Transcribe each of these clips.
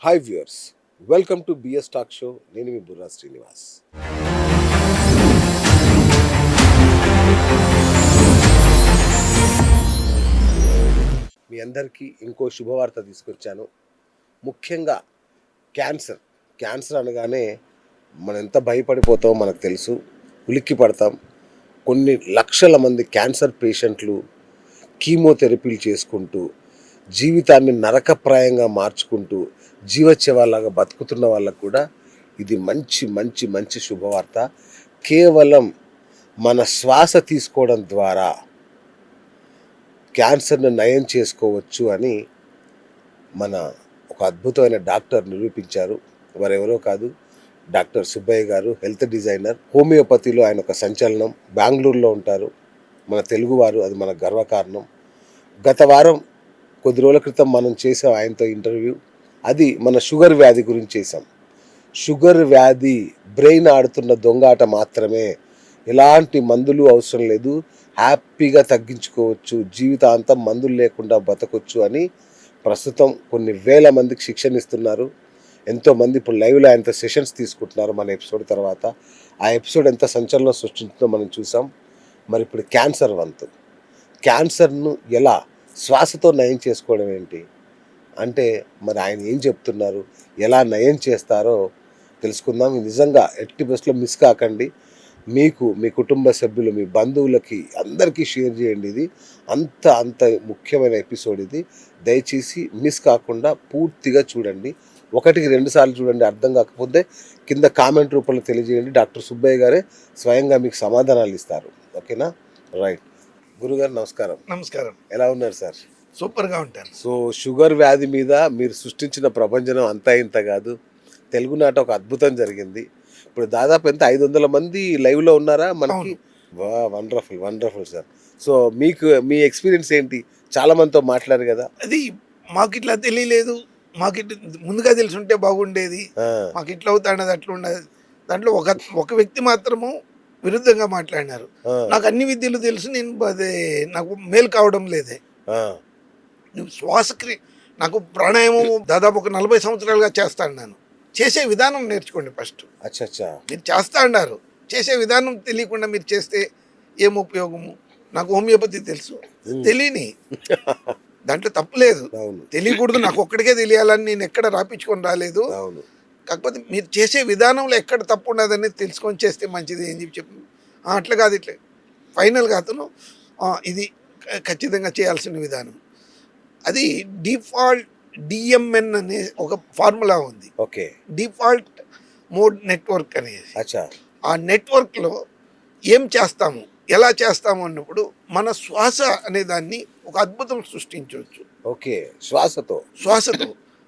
Hi viewers, welcome to BS talk show. నేను మీ బుర్రా శ్రీనివాస్. మీ అందరికీ ఇంకో శుభవార్త తీసుకొచ్చాను. ముఖ్యంగా క్యాన్సర్. క్యాన్సర్ అనగానే మనం ఎంత భయపడిపోతామో మనకు తెలుసు, ఉలిక్కి పడతాం. కొన్ని లక్షల మంది క్యాన్సర్ పేషెంట్లు కీమోథెరపీలు చేసుకుంటూ జీవితాన్ని నరకప్రాయంగా మార్చుకుంటూ జీవచ్యవాలాగా బతుకుతున్న వాళ్ళకు కూడా ఇది మంచి మంచి మంచి శుభవార్త. కేవలం మన శ్వాస తీసుకోవడం ద్వారా క్యాన్సర్ను నయం చేసుకోవచ్చు అని మన ఒక అద్భుతమైన డాక్టర్ నిరూపించారు. వారెవరో కాదు, డాక్టర్ సుబ్బయ్య గారు, హెల్త్ డిజైనర్. హోమియోపతిలో ఆయన ఒక సంచలనం. బెంగళూరులో ఉంటారు. మన తెలుగువారు, అది మన గర్వకారణం. గత వారం కొద్ది రోజుల క్రితం మనం చేసాం ఆయనతో ఇంటర్వ్యూ. అది మన షుగర్ వ్యాధి గురించి చేసాం. షుగర్ వ్యాధి బ్రెయిన్ ఆడుతున్న దొంగాట మాత్రమే, ఎలాంటి మందులు అవసరం లేదు, హ్యాపీగా తగ్గించుకోవచ్చు, జీవితాంతం మందులు లేకుండా బతకొచ్చు అని ప్రస్తుతం కొన్ని వేల మందికి శిక్షణ ఇస్తున్నారు. ఎంతోమంది ఇప్పుడు లైవ్లో ఆయనతో సెషన్స్ తీసుకుంటున్నారు. మన ఎపిసోడ్ తర్వాత ఆ ఎపిసోడ్ ఎంత సంచలనం సృష్టించిందో మనం చూసాం. మరి ఇప్పుడు క్యాన్సర్ వంతు. క్యాన్సర్ను ఎలా శ్వాసతో నయం చేసుకోవడం ఏంటి అంటే, మరి ఆయన ఏం చెప్తున్నారు, ఎలా నయం చేస్తారో తెలుసుకుందాం. నిజంగా ఎట్టి బస్లో మిస్ కాకండి. మీకు, మీ కుటుంబ సభ్యులు, మీ బంధువులకి అందరికీ షేర్ చేయండి. ఇది అంత ముఖ్యమైన ఎపిసోడ్ ఇది. దయచేసి మిస్ కాకుండా పూర్తిగా చూడండి. ఒకటికి 2 సార్లు చూడండి. అర్థం కాకపోతే కింద కామెంట్ రూపంలో తెలియజేయండి. డాక్టర్ సుబ్బయ్య గారే స్వయంగా మీకు సమాధానాలు ఇస్తారు. ఓకేనా? రైట్. గురుగారు నమస్కారం. నమస్కారం. ఎలా ఉన్నారు సార్? సూపర్గా ఉంటాను. సో షుగర్ వ్యాధి మీద మీరు సృష్టించిన ప్రపంచం అంతా ఇంత కాదు. తెలుగునాట ఒక అద్భుతం జరిగింది. ఇప్పుడు దాదాపు ఎంత 500 మంది లైవ్లో ఉన్నారా మనకి? వా, వండర్ఫుల్ వండర్ఫుల్ సార్. సో మీకు మీ ఎక్స్పీరియన్స్ ఏంటి? చాలా మందితో మాట్లాడారు కదా. అది మాకు ఇట్లా తెలియలేదు, మాకు ఇట్లా ముందుగా తెలిసి ఉంటే బాగుండేది, మాకు ఇట్లా అవుతాడది అట్లా ఉండదు. దాంట్లో ఒక వ్యక్తి మాత్రము విరుద్ధంగా మాట్లాడినారు. నాకు అన్ని విద్యలు తెలుసు, నేను అదే నాకు మేలు కావడం లేదే. నువ్వు శ్వాసక్రియ, నాకు ప్రాణాయామం దాదాపు ఒక 40 సంవత్సరాలుగా చేస్తాను. నేను చేసే విధానం నేర్చుకోండి ఫస్ట్. అచ్చా. మీరు చేస్తా అన్నారు, చేసే విధానం తెలియకుండా మీరు చేస్తే ఏం ఉపయోగము? నాకు హోమియోపతి తెలుసు, తెలియని దాంట్లో తప్పులేదు. తెలియకూడదు, నాకు ఒక్కడికే తెలియాలని నేను ఎక్కడ రాపించుకొని రాలేదు. కాకపోతే మీరు చేసే విధానంలో ఎక్కడ తప్పు ఉండదని తెలుసుకొని చేస్తే మంచిది అని చెప్పి అట్లా కాదు, ఇట్లా ఫైనల్గా అతను ఇది ఖచ్చితంగా చేయాల్సిన విధానం. అది డిఫాల్ట్ డిఎంఎన్ అనే ఒక ఫార్ములా ఉంది. ఓకే. డిఫాల్ట్ మోడ్ నెట్వర్క్ అనేది. ఆ నెట్వర్క్లో ఏం చేస్తాము, ఎలా చేస్తాము అన్నప్పుడు మన శ్వాస అనే దాన్ని ఒక అద్భుతం సృష్టించవచ్చు. ఓకే. శ్వాసతో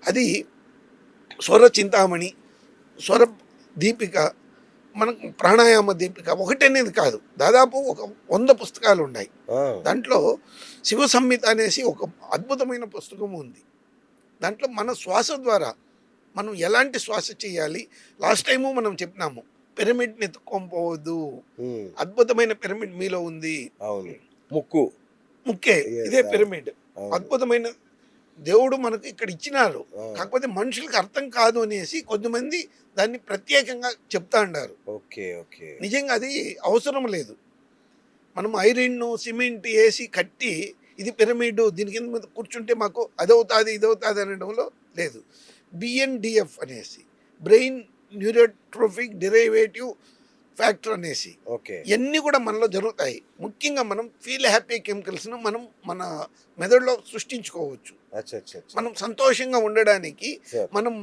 అది స్వర చింతామణి, స్వర దీపిక, మనకు ప్రాణాయామ దీపిక ఒకటనేది కాదు, దాదాపు ఒక 100 పుస్తకాలు ఉన్నాయి. దాంట్లో శివ సంహిత అనేసి ఒక అద్భుతమైన పుస్తకం ఉంది. దాంట్లో మన శ్వాస ద్వారా మనం ఎలాంటి శ్వాస చేయాలి, లాస్ట్ టైము మనం చెప్పినాము, పిరమిడ్ని ఎత్తుకోకపోవద్దు, అద్భుతమైన పిరమిడ్ మీలో ఉంది. ముక్కే ఇదే పిరమిడ్, అద్భుతమైన దేవుడు మనకు ఇక్కడ ఇచ్చినారు. కాకపోతే మనుషులకు అర్థం కాదు అనేసి కొంతమంది దాన్ని ప్రత్యేకంగా చెప్తా అంటారు. నిజంగా అది అవసరం లేదు. మనం ఐరన్ సిమెంట్ వేసి కట్టి ఇది పిరమిడ్, దీని కింద కూర్చుంటే మాకు అదవుతుంది ఇదవుతుంది అనడంలో లేదు. బిఎన్డిఎఫ్ అనేసి, బ్రెయిన్ న్యూరోట్రోఫిక్ డెరివేటివ్ ఫ్యాక్టర్ అనేసి, ఇవన్నీ కూడా మనలో జరుగుతాయి. ముఖ్యంగా మనం ఫీల్ హ్యాపీ కెమికల్స్ను మనం మన మెదడులో సృష్టించుకోవచ్చు. మనం సంతోషంగా ఉండడానికి మనం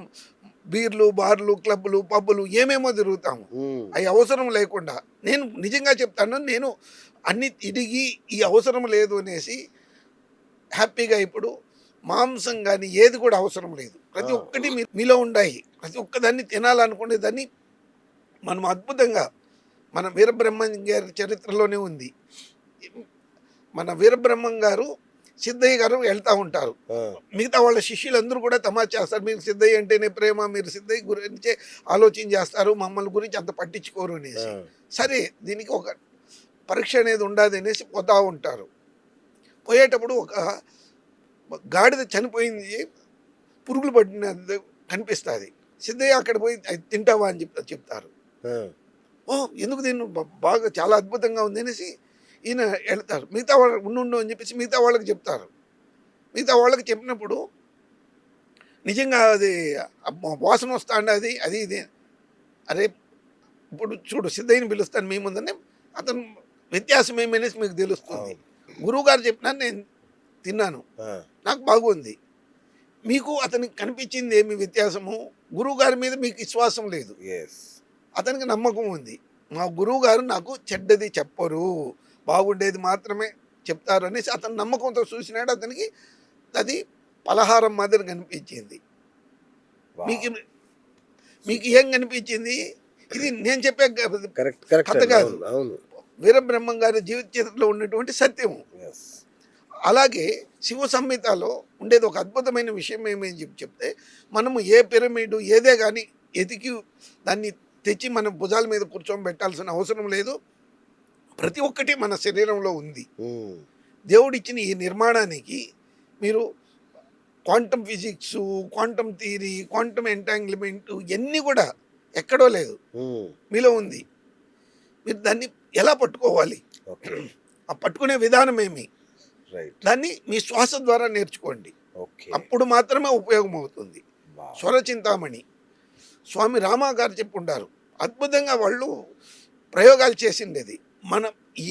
బీర్లు, బార్లు, క్లబ్లు, పబ్బులు ఏమేమో తిరుగుతాము. అవి అవసరం లేకుండా, నేను నిజంగా చెప్తాను, నేను అన్ని తిరిగి ఈ అవసరం లేదు అనేసి హ్యాపీగా ఇప్పుడు మాంసం కానీ ఏది కూడా అవసరం లేదు. ప్రతి ఒక్కటి మీలో ఉన్నాయి. ప్రతి ఒక్కదాన్ని తినాలనుకునే దాన్ని మనం అద్భుతంగా, మన వీరబ్రహ్మం గారి చరిత్రలోనే ఉంది. మన వీరబ్రహ్మం గారు, సిద్ధయ్య గారు వెళ్తూ ఉంటారు. మిగతా వాళ్ళ శిష్యులందరూ కూడా తమాషా చేస్తారు, మీరు సిద్ధయ్య అంటేనే ప్రేమ, మీరు సిద్ధయ్య గురించే ఆలోచన చేస్తారు, మమ్మల్ని గురించి అంత పట్టించుకోరు అనేసి. సరే, దీనికి ఒక పరీక్ష అనేది ఉండదు అనేసి పోతూ ఉంటారు. పోయేటప్పుడు ఒక గాడిద చనిపోయింది, పురుగులు పట్టిన కనిపిస్తుంది. సిద్ధయ్య అక్కడ పోయి అది తింటావా అని చెప్తారు. ఓ ఎందుకు తిన్ను బాగా చాలా అద్భుతంగా ఉంది అనేసి ఈయన వెళ్తారు. మిగతా వాళ్ళు ఉండు అని చెప్పేసి మిగతా వాళ్ళకి చెప్తారు. మిగతా వాళ్ళకి చెప్పినప్పుడు నిజంగా అది వాసన వస్తాండి అది అది ఇది. అరే ఇప్పుడు చూడు సిద్ధయ్యని పిలుస్తాను మీ ముందనే, అతను వ్యత్యాసం ఏమనేసి మీకు తెలుస్తుంది. గురువుగారు చెప్పినా నేను తిన్నాను, నాకు బాగుంది. మీకు అతనికి కనిపించింది ఏమి వ్యత్యాసము? గురువుగారి మీద మీకు విశ్వాసం లేదు, అతనికి నమ్మకం ఉంది. మా గురువుగారు నాకు చెడ్డది చెప్పరు, బాగుండేది మాత్రమే చెప్తారు అనేసి అతను నమ్మకంతో చూసినాడు. అతనికి అది పలహారం మాదిరి కనిపించింది. మీకు మీకు ఏం కనిపించింది? ఇది నేను చెప్పే కథ కాదు, వీరబ్రహ్మం గారి జీవిత చరిత్రలో ఉన్నటువంటి సత్యము. అలాగే శివ సంహితలో ఉండేది ఒక అద్భుతమైన విషయం ఏమని చెప్తే, మనము ఏ పిరమిడ్ ఏదే కానీ ఎతికి దాన్ని తెచ్చి మన భుజాల మీద కూర్చోబెట్టాల్సిన అవసరం లేదు. ప్రతి ఒక్కటి మన శరీరంలో ఉంది. దేవుడిచ్చిన ఈ నిర్మాణానికి మీరు quantum physics, quantum theory, quantum entanglement ఇవన్నీ కూడా ఎక్కడో లేదు, మీలో ఉంది. మీరు దాన్ని ఎలా పట్టుకోవాలి, ఆ పట్టుకునే విధానం ఏమి, దాన్ని మీ శ్వాస ద్వారా నేర్చుకోండి. అప్పుడు మాత్రమే ఉపయోగం అవుతుంది. స్వరచింతామణి స్వామి రామా గారు చెప్పుంటారు, అద్భుతంగా వాళ్ళు ప్రయోగాలు చేసిండేది. మన ఈ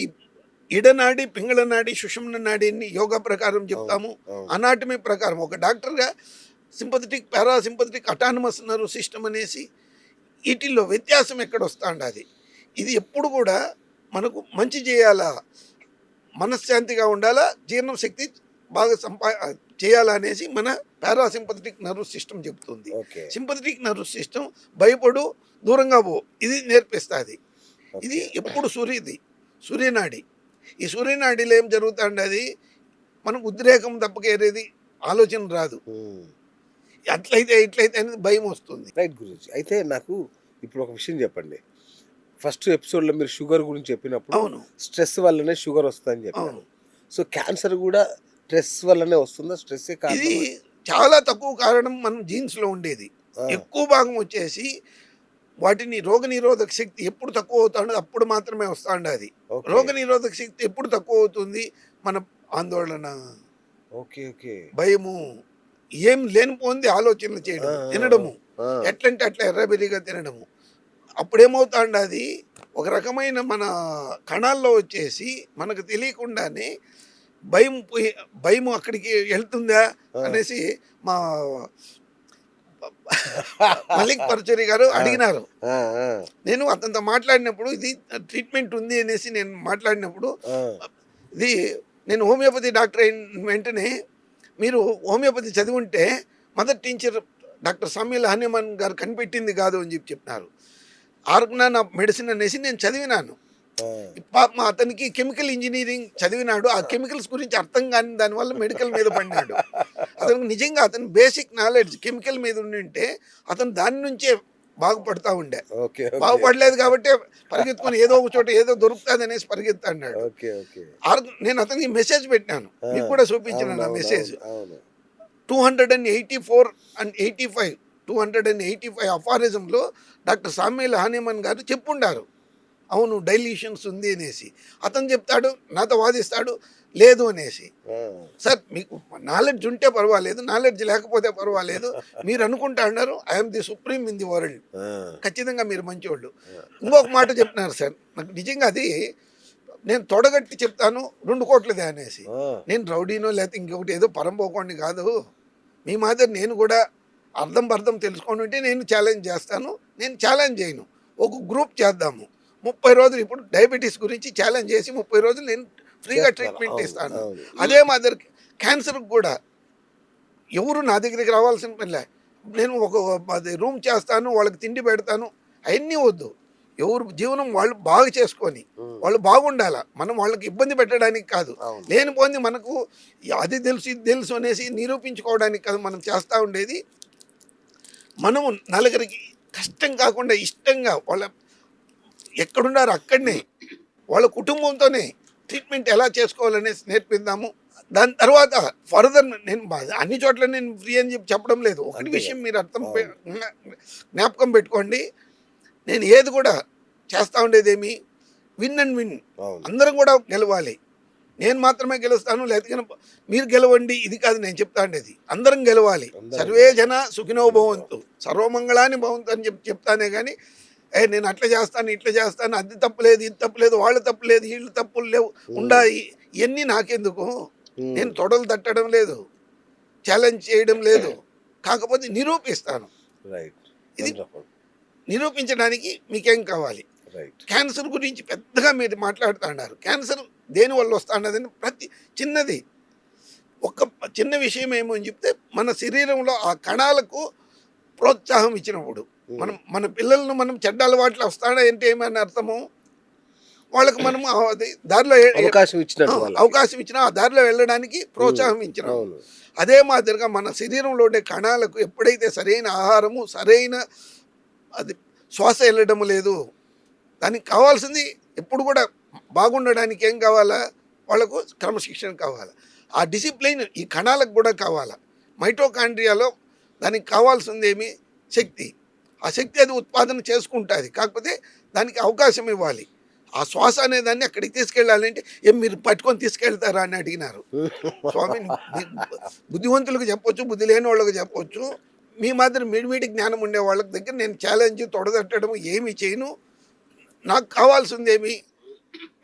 ఇడనాడి, పింగళ నాడి, సుషుమ్న నాడిని యోగా ప్రకారం చెప్తాము, అనాటమీ ప్రకారం. ఒక డాక్టర్గా sympathetic, parasympathetic, autonomous nerve system అనేసి వీటిల్లో వ్యత్యాసం ఎక్కడ వస్తుండది. ఇది ఎప్పుడు కూడా మనకు మంచి చేయాలా, మనశ్శాంతిగా ఉండాలా, జీర్ణ శక్తి బాగా చేయాలా అనేసి మన పారాసింపథెటిక్ నర్వ్ సిస్టమ్ చెప్తుంది. సింపథెటిక్ నర్వ్ సిస్టమ్ భయపడు, దూరంగా పో, ఇది నేర్పిస్తుంది. ఇది ఎప్పుడు సూర్యనాడి. ఈ సూర్యనాడిలో ఏం జరుగుతుంది, అది మనకు ఉద్రేకం తప్పకేరేది ఆలోచన రాదు. అట్లయితే ఇట్లయితే అనేది భయం వస్తుంది. రైట్ గురించి. అయితే నాకు ఇప్పుడు ఒక విషయం చెప్పండి. ఫస్ట్ ఎపిసోడ్లో మీరు షుగర్ గురించి చెప్పినప్పుడు, అవును, స్ట్రెస్ వల్లనే షుగర్ వస్తుందని చెప్పాను. సో క్యాన్సర్ కూడా స్ట్రెస్ వల్లనే వస్తుందా? స్ట్రెస్ ఇది చాలా తక్కువ కారణం మనం జీన్స్లో ఉండేది. ఎక్కువ భాగం వచ్చేసి వాటిని రోగనిరోధక శక్తి ఎప్పుడు తక్కువ అవుతుందో అప్పుడు మాత్రమే వస్తుంది. అది రోగనిరోధక శక్తి ఎప్పుడు తక్కువ అవుతుంది? మన ఆందోళన, భయము, ఏం లేనిపోంది ఆలోచనలు చేయడం, తినడము, ఎట్లంటే అట్లా ఎర్రబెరిగా తినడము. అప్పుడేమవుతాండి, అది ఒక రకమైన మన కణాల్లో వచ్చేసి మనకు తెలియకుండానే భయం అక్కడికి వెళ్తుందా అనేసి మా మలిక్ పరచూరి గారు అడిగినారు. నేను అతనితో మాట్లాడినప్పుడు ఇది ట్రీట్మెంట్ ఉంది అనేసి నేను మాట్లాడినప్పుడు, ఇది నేను హోమియోపతి డాక్టర్ అయిన వెంటనే మీరు హోమియోపతి చదివి ఉంటే మదర్ టీచర్ డాక్టర్ సమీల్ హనీమన్ గారు కనిపెట్టింది కాదు అని చెప్పినారు. ఆర్గనాన్ ఆఫ్ మెడిసిన్ అనేసి నేను చదివినాను. అతనికి కెమికల్ ఇంజనీరింగ్ చదివినాడు, ఆ కెమికల్స్ గురించి అర్థం కాని దానివల్ల మెడికల్ మీద పడినాడు. అతనికి నిజంగా అతను బేసిక్ నాలెడ్జ్ కెమికల్ మీద ఉండింటే అతను దాని నుంచే బాగుపడతా ఉండే. బాగుపడలేదు కాబట్టి పరిగెత్తుకొని ఏదో ఒక చోట ఏదో దొరుకుతుంది అనేసి పరిగెత్తాడు. నేను అతనికి మెసేజ్ పెట్టినాను, మీకు కూడా చూపించాను నా మెసేజ్. 284 and 85 285 అఫారిజంలో డాక్టర్ సామ్యుయల్ హానీమన్ గారు చెప్పుండారు, అవును డైలీషన్స్ ఉంది అనేసి. అతను చెప్తాడు, నాతో వాదిస్తాడు లేదు అనేసి. సార్ మీకు నాలెడ్జ్ ఉంటే పర్వాలేదు, నాలెడ్జ్ లేకపోతే పర్వాలేదు, మీరు అనుకుంటా అన్నారు I'm the supreme in the world, ఖచ్చితంగా మీరు మంచివాళ్ళు. ఇంకొక మాట చెప్తున్నారు సార్, నాకు నిజంగా అది నేను తొడగట్టి చెప్తాను 2 కోట్లదే అనేసి. నేను రౌడీనో లేకపోతే ఇంకొకటి ఏదో పరంపోకోండి కాదు, మీ మాదిరి నేను కూడా అర్థం తెలుసుకొని ఉంటే నేను ఛాలెంజ్ చేస్తాను. నేను ఛాలెంజ్ చేయను, ఒక గ్రూప్ చేద్దాము, 30 రోజులు ఇప్పుడు డయాబెటీస్ గురించి ఛాలెంజ్ చేసి 30 రోజులు నేను ఫ్రీగా ట్రీట్మెంట్ ఇస్తాను. అదే మాదిరి క్యాన్సర్కి కూడా ఎవరు నా దగ్గరికి రావాల్సిన పనిలే, నేను ఒక రూమ్ చేస్తాను, వాళ్ళకి తిండి పెడతాను, అవన్నీ వద్దు. ఎవరు జీవనం వాళ్ళు బాగా చేసుకొని వాళ్ళు బాగుండాల, మనం వాళ్ళకి ఇబ్బంది పెట్టడానికి కాదు, లేనిపోయింది మనకు అది తెలుసు ఇది తెలుసు అనేసి నిరూపించుకోవడానికి కాదు మనం చేస్తూ ఉండేది. మనము నలుగురికి కష్టం కాకుండా ఇష్టంగా వాళ్ళ ఎక్కడున్నారో అక్కడనే వాళ్ళ కుటుంబంతోనే ట్రీట్మెంట్ ఎలా చేసుకోవాలనేసి నేర్పిద్దాము. దాని తర్వాత ఫర్దర్ నేను అన్ని చోట్ల నేను ఫ్రీ అని చెప్పడం లేదు. ఒకటి అంతే విషయం మీరు జ్ఞాపకం పెట్టుకోండి, నేను ఏది కూడా చేస్తూ ఉండేదేమి విన్ అండ్ విన్, అవును. అందరం కూడా గెలవాలి. నేను మాత్రమే గెలుస్తాను లేకపోతే మీరు గెలవండి ఇది కాదు నేను చెప్తా ఉండేది, అందరం గెలవాలి. అందరం. సర్వే జన సుఖినో భవంతు సర్వమంగళాన్ని భవంతు అని చెప్తానే కానీ నేను అట్లా చేస్తాను ఇట్లా చేస్తాను, అది తప్పులేదు ఇది తప్పులేదు, వాళ్ళు తప్పులేదు వీళ్ళు తప్పులు లేవు ఉండాయి, ఇవన్నీ నాకెందుకు. నేను తొడలు తట్టడం లేదు, ఛాలెంజ్ చేయడం లేదు, కాకపోతే నిరూపిస్తాను. రైట్. ఇది నిరూపించడానికి మీకేం కావాలి. రైట్. క్యాన్సర్ గురించి పెద్దగా మీరు మాట్లాడుతున్నారు. క్యాన్సర్ దేని వల్ల వస్తున్నదని ప్రతి చిన్నది ఒక చిన్న విషయం ఏమో అని చెప్తే మన శరీరంలో ఆ కణాలకు ప్రోత్సాహం ఇచ్చినప్పుడు మన పిల్లలను మనం చెడ్డ అలవాట్లు వస్తాడా అంటే ఏమని అర్థము, వాళ్ళకి మనం అది దారిలో అవకాశం ఇచ్చినా ఆ దారిలో వెళ్ళడానికి ప్రోత్సాహం ఇచ్చినాం. అదే మాదిరిగా మన శరీరంలో ఉండే కణాలకు ఎప్పుడైతే సరైన ఆహారము సరైన అది శ్వాస వెళ్ళడం లేదు, దానికి కావాల్సింది ఎప్పుడు కూడా బాగుండడానికి ఏం కావాలా, వాళ్ళకు క్రమశిక్షణ కావాలి. ఆ డిసిప్లైన్ ఈ కణాలకు కూడా కావాలా. మైటోకాండ్రియాలో దానికి కావాల్సింది ఏమి శక్తి, ఆ శక్తి అది ఉత్పాదన చేసుకుంటుంది, కాకపోతే దానికి అవకాశం ఇవ్వాలి. ఆ శ్వాస అనేదాన్ని అక్కడికి తీసుకెళ్ళాలంటే ఏం మీరు పట్టుకొని తీసుకెళ్తారా అని అడిగినారు. స్వామి బుద్ధివంతులకు చెప్పొచ్చు, బుద్ధి లేని వాళ్ళకి చెప్పొచ్చు, మీ మాదిరి మిడిమిడి జ్ఞానం ఉండే వాళ్ళ దగ్గర నేను ఛాలెంజ్ తొడదట్టడం ఏమి చేయను. నాకు కావాల్సిందేమి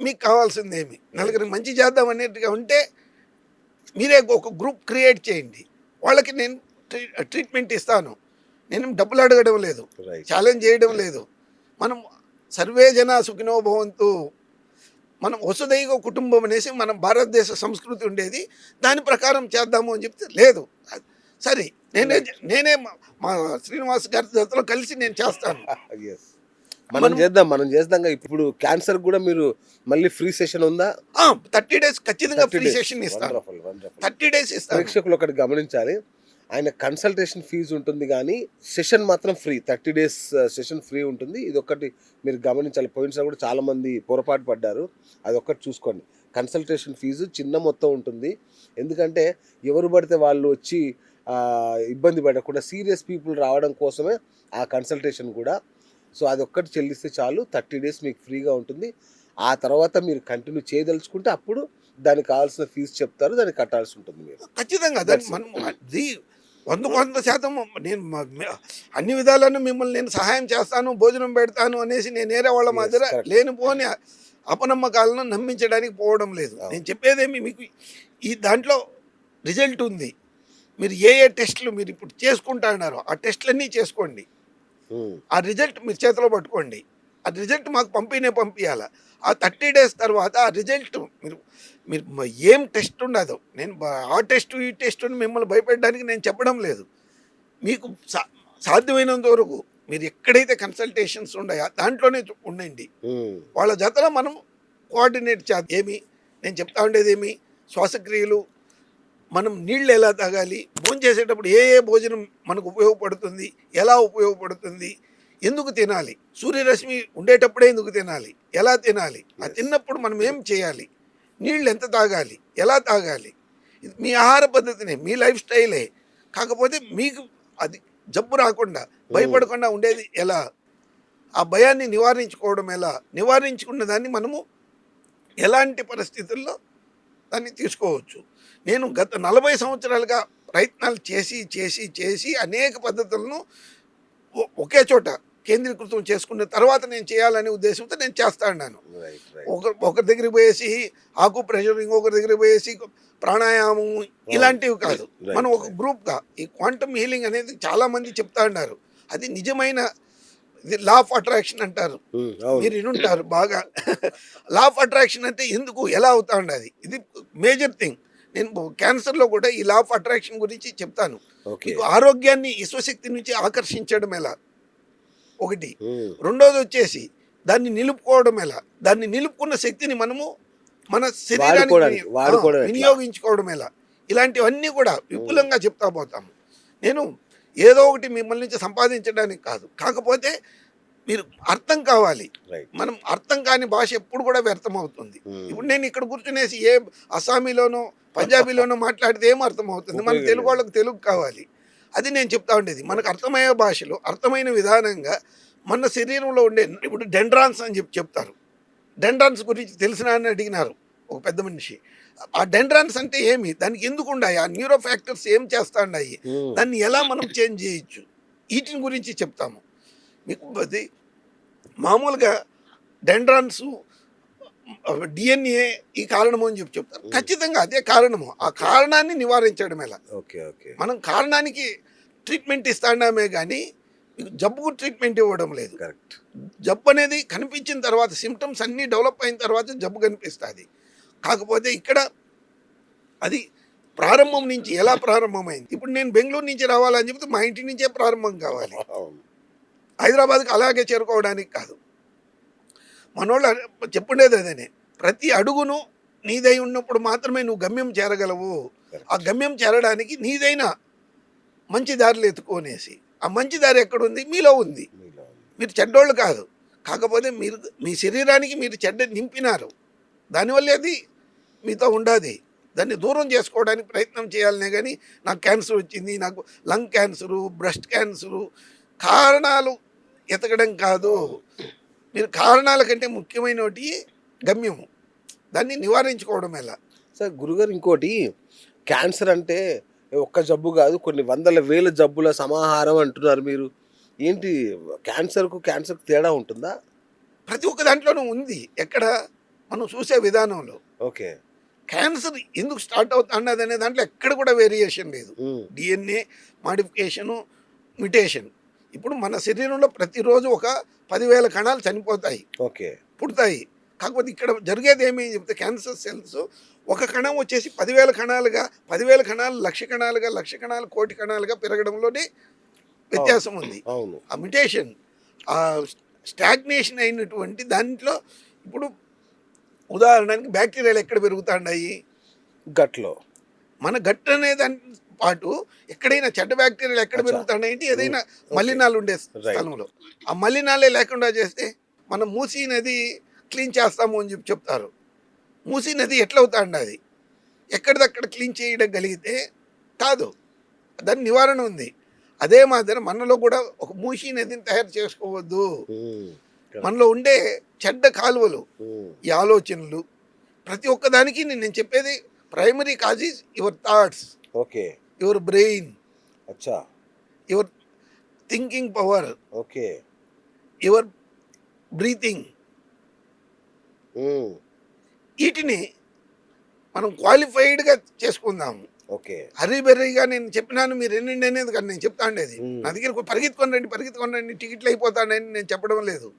మీకు కావాల్సిందేమి, నలుగురికి మంచి చేద్దాం అనేట్టుగా ఉంటే మీరే ఒక గ్రూప్ క్రియేట్ చేయండి, వాళ్ళకి నేను ట్రీట్మెంట్ ఇస్తాను. నేను డబ్బులు అడగడం లేదు, ఛాలెంజ్ చేయడం లేదు. మనం సర్వే జన సుఖినో భవంతు, మనం వసుదైవ కుటుంబం అనేసి మనం భారతదేశ సంస్కృతి ఉండేది, దాని ప్రకారం చేద్దాము అని చెప్తే లేదు. సరే నేనే మా శ్రీనివాస్ గారి జతలో కలిసి నేను చేస్తాను. మనం చేద్దాం. ఇప్పుడు క్యాన్సర్ కూడా మీరు మళ్ళీ ఫ్రీ సెషన్ ఉందా? 30 days ఖచ్చితంగా ఫ్రీ సెషన్ ఇస్తాను. 30 days ఇస్తాను. ప్రేక్షకులు ఒకటి గమనించాలి, ఆయన కన్సల్టేషన్ ఫీజు ఉంటుంది కానీ సెషన్ మాత్రం ఫ్రీ. 30 days సెషన్ ఫ్రీ ఉంటుంది. ఇది ఒక్కటి మీరు గమనించాలి. పోయినసారి కూడా చాలా మంది పొరపాటు పడ్డారు, అది ఒక్కటి చూసుకోండి. కన్సల్టేషన్ ఫీజు చిన్న మొత్తం ఉంటుంది, ఎందుకంటే ఎవరు పడితే వాళ్ళు వచ్చి ఇబ్బంది పడకుండా సీరియస్ పీపుల్ రావడం కోసమే ఆ కన్సల్టేషన్ కూడా. సో అది ఒక్కటి చెల్లిస్తే చాలు, 30 days మీకు ఫ్రీగా ఉంటుంది. ఆ తర్వాత మీరు కంటిన్యూ చేయదలుచుకుంటే అప్పుడు దానికి కావాల్సిన ఫీజు చెప్తారు, దానికి కట్టాల్సి ఉంటుంది మీరు. ఖచ్చితంగా దాన్ని మనం 100% నేను అన్ని విధాలను మిమ్మల్ని నేను సహాయం చేస్తాను, భోజనం పెడతాను అనేసి నేను నేరే వాళ్ళ మాదిరి లేనిపోని అపనమ్మకాలను నమ్మించడానికి పోవడం లేదు. నేను చెప్పేదేమి మీకు ఈ దాంట్లో రిజల్ట్ ఉంది. మీరు ఏ టెస్టులు మీరు ఇప్పుడు చేసుకుంటా అన్నారో ఆ టెస్టులన్నీ చేసుకోండి, ఆ రిజల్ట్ మీరు చేతిలో పట్టుకోండి. ఆ రిజల్ట్ మాకు పంపించాలి. ఆ 30 days తర్వాత ఆ రిజల్ట్ మీరు ఏం టెస్ట్ ఉండదో, నేను ఆ టెస్ట్ ఈ టెస్ట్ మిమ్మల్ని భయపెట్టడానికి నేను చెప్పడం లేదు. మీకు సాధ్యమైనంత వరకు మీరు ఎక్కడైతే కన్సల్టేషన్స్ ఉన్నాయో దాంట్లోనే ఉండండి. వాళ్ళ జతలో మనం కోఆర్డినేట్ చేద్దాం. ఏమి నేను చెప్తా ఉండేది ఏమి, శ్వాసక్రియలు, మనం నీళ్ళు ఎలా తాగాలి, భోజనం చేసేటప్పుడు ఏ భోజనం మనకు ఉపయోగపడుతుంది, ఎలా ఉపయోగపడుతుంది, ఎందుకు తినాలి, సూర్యరశ్మి ఉండేటప్పుడే ఎందుకు తినాలి, ఎలా తినాలి, ఆ తిన్నప్పుడు మనం ఏం చేయాలి, నీళ్ళు ఎంత తాగాలి, ఎలా తాగాలి, మీ ఆహార పద్ధతినే మీ లైఫ్ స్టైలే. కాకపోతే మీకు అది జబ్బు రాకుండా భయపడకుండా ఉండేది ఎలా, ఆ భయాన్ని నివారించుకోవడం ఎలా, నివారించుకున్న దాన్ని మనము ఎలాంటి పరిస్థితుల్లో దాన్ని తీసుకోవచ్చు. నేను గత 40 సంవత్సరాలుగా ప్రయత్నాలు చేసి చేసి చేసి అనేక పద్ధతులను ఒకే చోట కేంద్రీకృతం చేసుకున్న తర్వాత నేను చేయాలనే ఉద్దేశంతో నేను చేస్తా ఉన్నాను. ఒకరి దగ్గరికి పోయేసి ఆకు ప్రెషర్, ఇంకొకరి దగ్గరికి పోయేసి ప్రాణాయామం ఇలాంటివి కాదు. మనం ఒక గ్రూప్గా ఈ క్వాంటమ్ హీలింగ్ అనేది చాలామంది చెప్తా ఉన్నారు, అది నిజమైన ఇది లా ఆఫ్ అట్రాక్షన్ అంటారు, మీరు వినుంటారు బాగా. లా ఆఫ్ అట్రాక్షన్ అంటే ఎందుకు ఎలా అవుతా ఉండదు, ఇది మేజర్ థింగ్. నేను క్యాన్సర్లో కూడా ఈ లా ఆఫ్ అట్రాక్షన్ గురించి చెప్తాను. మీకు ఆరోగ్యాన్ని విశ్వశక్తి నుంచి ఆకర్షించడం ఎలా ఒకటి, రెండోది వచ్చేసి దాన్ని నిలుపుకోవడం ఎలా, దాన్ని నిలుపుకున్న శక్తిని మనము మన శరీరానికి వినియోగించుకోవడం ఎలా, ఇలాంటివన్నీ కూడా విపులంగా చెప్తా పోతాము. నేను ఏదో ఒకటి మిమ్మల్ని నుంచి సంపాదించడానికి కాదు, కాకపోతే మీరు అర్థం కావాలి. రైట్. మనం అర్థం కాని భాష ఎప్పుడు కూడా వ్యర్థం అవుతుంది. ఇప్పుడు నేను ఇక్కడ కూర్చునేసి ఏ అస్సామీలోనో పంజాబీలోనో మాట్లాడితే ఏం అర్థం అవుతుంది? మన ఉపయోగం తెలుగు వాళ్ళకి తెలుగు కావాలి. అది నేను చెప్తా ఉండేది. మనకు అర్థమయ్యే భాషలో అర్థమైన విధానంగా మన శరీరంలో ఉండే ఇప్పుడు డెండ్రాన్స్ అని చెప్తారు. డెండ్రాన్స్ గురించి తెలిసిన అని అడిగినారు ఒక పెద్ద మనిషి. ఆ డెండ్రాన్స్ అంటే ఏమి, దానికి ఎందుకు ఉన్నాయి, ఆ న్యూరో ఫ్యాక్టర్స్ ఏం చేస్తా ఉన్నాయి, దాన్ని ఎలా మనం చేంజ్ చేయొచ్చు, వీటిని గురించి చెప్తాము. మీకు అది మామూలుగా డెండ్రాన్స్ డిఎన్ఏ ఈ కారణము అని చెప్తారు. ఖచ్చితంగా అదే కారణము. ఆ కారణాన్ని నివారించడం ఎలా. Okay okay. మనం కారణానికి ట్రీట్మెంట్ ఇస్తామే కానీ జబ్బుకు ట్రీట్మెంట్ ఇవ్వడం లేదు. కరెక్ట్. జబ్బు అనేది కనిపించిన తర్వాత, సిమ్టమ్స్ అన్నీ డెవలప్ అయిన తర్వాత జబ్బు కనిపిస్తుంది. కాకపోతే ఇక్కడ అది ప్రారంభం నుంచి ఎలా ప్రారంభమైంది. ఇప్పుడు నేను బెంగళూరు నుంచి రావాలని చెప్తే మా ఇంటి నుంచే ప్రారంభం కావాలి. హైదరాబాద్కి అలాగే చేరుకోవడానికి కాదు. మనోళ్ళు చెప్పుండేది అదేనే, ప్రతి అడుగును నీదై ఉన్నప్పుడు మాత్రమే నువ్వు గమ్యం చేరగలవు. ఆ గమ్యం చేరడానికి నీదైనా మంచి దారిలో ఎత్తుకోనేసి, ఆ మంచి దారి ఎక్కడుంది? మీలో ఉంది. మీరు చెడ్డోళ్ళు కాదు. కాకపోతే మీరు మీ శరీరానికి మీరు చెడ్డ నింపినారు. దానివల్ల అది మీతో ఉండాది. దాన్ని దూరం చేసుకోవడానికి ప్రయత్నం చేయాలనే కానీ నాకు క్యాన్సర్ వచ్చింది, నాకు లంగ్ క్యాన్సరు, బ్రెస్ట్ క్యాన్సరు, కారణాలు ఎతకడం కాదు. మీరు కారణాల కంటే ముఖ్యమైనటి గమ్యము. దాన్ని నివారించుకోవడం ఎలా. సార్ గురుగారు, ఇంకోటి, క్యాన్సర్ అంటే ఒక్క జబ్బు కాదు, కొన్ని వందల వేల జబ్బుల సమాహారం అంటున్నారు మీరు. ఏంటి క్యాన్సర్కు తేడా ఉంటుందా? ప్రతి ఒక్క దాంట్లోనూ ఉంది. ఎక్కడ మనం చూసే విధానంలో. ఓకే. క్యాన్సర్ ఎందుకు స్టార్ట్ అవుతుంది అనే దాంట్లో ఎక్కడ కూడా వేరియేషన్ లేదు. DNA modification, mutation. ఇప్పుడు మన శరీరంలో ప్రతిరోజు ఒక 10,000 కణాలు చనిపోతాయి, ఓకే, పుడతాయి. కాకపోతే ఇక్కడ జరిగేది ఏమి చెప్తే క్యాన్సర్ సెల్స్ ఒక కణం వచ్చేసి 10,000 కణాలుగా, 10,000 కణాలు 1,00,000 కణాలుగా, 1,00,000 కణాలు 1,00,000 కణాలుగా పెరగడంలోనే వ్యత్యాసం ఉంది. అవును. ఆ మ్యుటేషన్, ఆ స్టాగ్నేషన్ అయినటువంటి దాంట్లో ఇప్పుడు ఉదాహరణకి బ్యాక్టీరియాలు ఎక్కడ పెరుగుతాయి? గట్లో. మన గట్ అనే దాని పాటు ఎక్కడైనా చెడ్డ బ్యాక్టీరియాలు ఎక్కడ పెరుగుతాయంటే ఏదైనా మలినాలు ఉండే స్థలంలో. ఆ మలినాలే లేకుండా చేస్తే మనం మూసీ నది క్లీన్ చేస్తాము అని చెప్తారు. మూసీ నది ఎట్లా అవుతాండి? అది ఎక్కడిదక్కడ క్లీన్ చేయడం కలిగితే కాదు, దాని నివారణ ఉంది. అదే మాదిరి మనలో కూడా ఒక మూసీ నదిని తయారు చేసుకోవద్దు. మనలో ఉండే చెడ్డ కాలువలు, ఈ ఆలోచనలు, ప్రతి ఒక్కదానికి నేను చెప్పేది primary cause is your thoughts, okay, your brain, అచ్చా, your thinking power, okay, your breathing. వీటిని మనం క్వాలిఫైడ్గా చేసుకుందాము. ఓకే. హరీబెర్రీగా నేను చెప్పినాను మీరు ఎన్నండి అనేది కానీ నేను చెప్తా ఉండేది. నా దగ్గర పరిగెత్తుకొని రండి టికెట్లు అయిపోతాడని నేను చెప్పడం లేదు.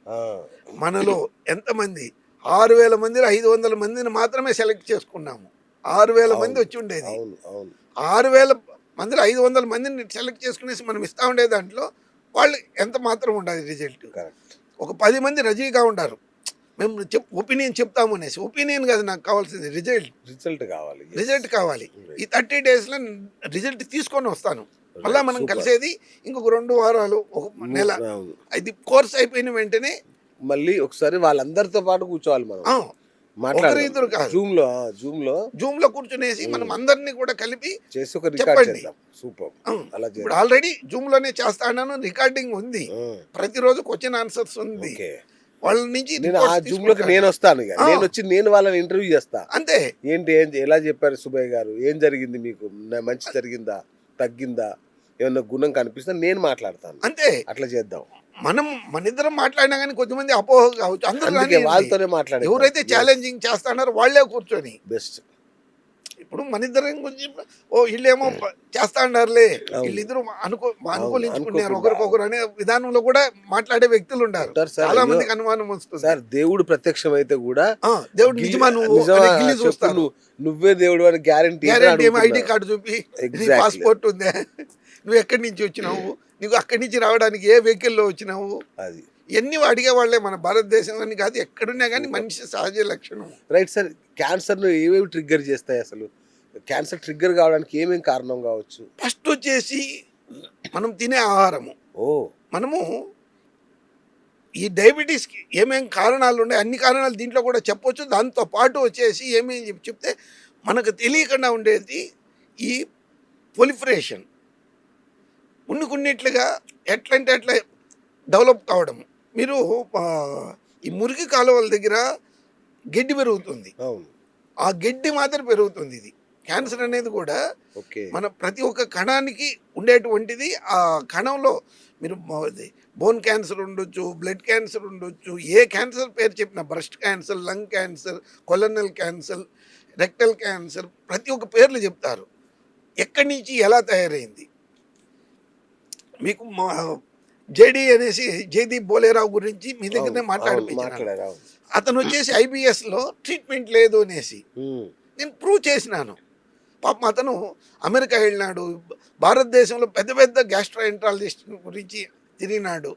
మనలో ఎంతమంది 6,000 మందిలో 500 మందిని మాత్రమే సెలెక్ట్ చేసుకున్నాము. 6,000 మంది వచ్చి ఉండేది. 6,000 మందిలో 500 మందిని సెలెక్ట్ చేసుకునేసి మనం ఇస్తా ఉండే దాంట్లో వాళ్ళు ఎంత మాత్రం ఉండాలి రిజల్ట్. ఒక 10 మంది రజీగా ఉండారు. మేము ఒపీనియన్ చెప్తాము అనేసి. ఒపీనియన్ కాదు నాకు కావాల్సింది, రిజల్ట్ కావాలి. ఈ 30 డేస్లో రిజల్ట్ తీసుకొని వస్తాను. మళ్ళీ మనం కలిసేది ఇంకొక 2 వారాలు, ఒక నెల. ఇది కోర్స్ అయిపోయిన వెంటనే మళ్ళీ ఒకసారి వాళ్ళందరితో పాటు కూర్చోవాలి మనం. ఒకరిద్దరు కాదు, జూమ్ లో కూర్చునేసి మనం అందరినీ కూడా కలిపి చేసి ఒక రికార్డ్ చేద్దాం. సూపర్. ఇప్పుడు ఆల్రెడీ జూమ్ లోనే చేస్తాను, రికార్డింగ్ ఉంది, ప్రతిరోజు క్వశ్చన్ ఆన్సర్స్ ఉంది. వాళ్ళ నుంచి నేను వస్తాను, నేను వచ్చి నేను వాళ్ళని ఇంటర్వ్యూ చేస్తా. అంతే. ఏంటి ఎలా చెప్పారు సుబ్బయ్య గారు, ఏం జరిగింది మీకు, మంచి జరిగిందా, తగ్గిందా, ఏమన్నా గుణం కనిపిస్తా, నేను మాట్లాడతాను. అంతే. అట్లా చేద్దాం. మనిద్దరం మాట్లాడినా కానీ కొద్దిమంది అపోహ కావచ్చు. అందరూ వాళ్ళతోనే మాట్లాడారు. ఎవరైతే ఛాలెంజింగ్ చేస్తారో వాళ్ళే కూర్చొని బెస్ట్. ఇప్పుడు మన ఇద్దరం గురించి వీళ్ళేమో చేస్తా అన్నారులే, వీళ్ళిద్దరు అనుకూలించుకున్నారు ఒకరికొకరు అనే విధానంలో కూడా మాట్లాడే వ్యక్తులు ఉన్నారు. చాలా మందికి అనుమానం వస్తుంది. సార్ దేవుడు ప్రత్యక్షం అయితే కూడా దేవుడు నిజమా చూస్తారు, నువ్వే దేవుడు అని గ్యారంటీ. ఐడి కార్డు చూపి పాస్పోర్ట్ ఉందా, నువ్వు ఎక్కడి నుంచి వచ్చినావు, నీకు అక్కడి నుంచి రావడానికి ఏ వెహికల్లో వచ్చినావు, అది ఇవన్నీ అడిగే వాళ్ళే. మన భారతదేశం అని కాదు, ఎక్కడున్నా కానీ మనిషి సహజ లక్షణం. Right sir. క్యాన్సర్ను ఏమేమి ట్రిగ్గర్ చేస్తాయి అసలు? క్యాన్సర్ ట్రిగ్గర్ కావడానికి ఏమేమి కారణం కావచ్చు? ఫస్ట్ వచ్చేసి మనం తినే ఆహారము. మనము ఈ డయాబెటీస్కి ఏమేం కారణాలు ఉన్నాయి అన్ని కారణాలు దీంట్లో కూడా చెప్పొచ్చు. దాంతో పాటు వచ్చేసి ఏమేమి చెప్తే మనకు తెలియకుండా ఉండేది ఈ పొలిఫరేషన్ కొన్నిట్లుగా ఎట్లంటే అట్లా డెవలప్ కావడం. మీరు ఈ మురికి కాలువల దగ్గర గడ్డి పెరుగుతుంది, అవును. ఆ గడ్డి మాత్రం పెరుగుతుంది. ఇది క్యాన్సర్ అనేది కూడా ఓకే. మన ప్రతి ఒక్క కణానికి ఉండేటువంటిది. ఆ కణంలో మీరు బోన్ క్యాన్సర్ ఉండొచ్చు, బ్లడ్ క్యాన్సర్ ఉండొచ్చు, ఏ క్యాన్సర్ పేరు చెప్పినా, breast cancer, lung cancer, colonel cancer, rectal cancer, ప్రతి ఒక్క పేర్లు చెప్తారు. ఎక్కడి నుంచి ఎలా తయారైంది మీకు జేడీ అనేసి జయదీప్ బోలేరావు గురించి మీ దగ్గరనే మాట్లాడిపించాను. అతను వచ్చేసి ఐబిఎస్లో ట్రీట్మెంట్ లేదు అనేసి నేను ప్రూవ్ చేసినాను. పాపం అతను అమెరికా వెళ్ళినాడు, భారతదేశంలో పెద్ద పెద్ద గ్యాస్ట్రోఎంట్రాలజిస్ట్ గురించి తిరిగినాడు.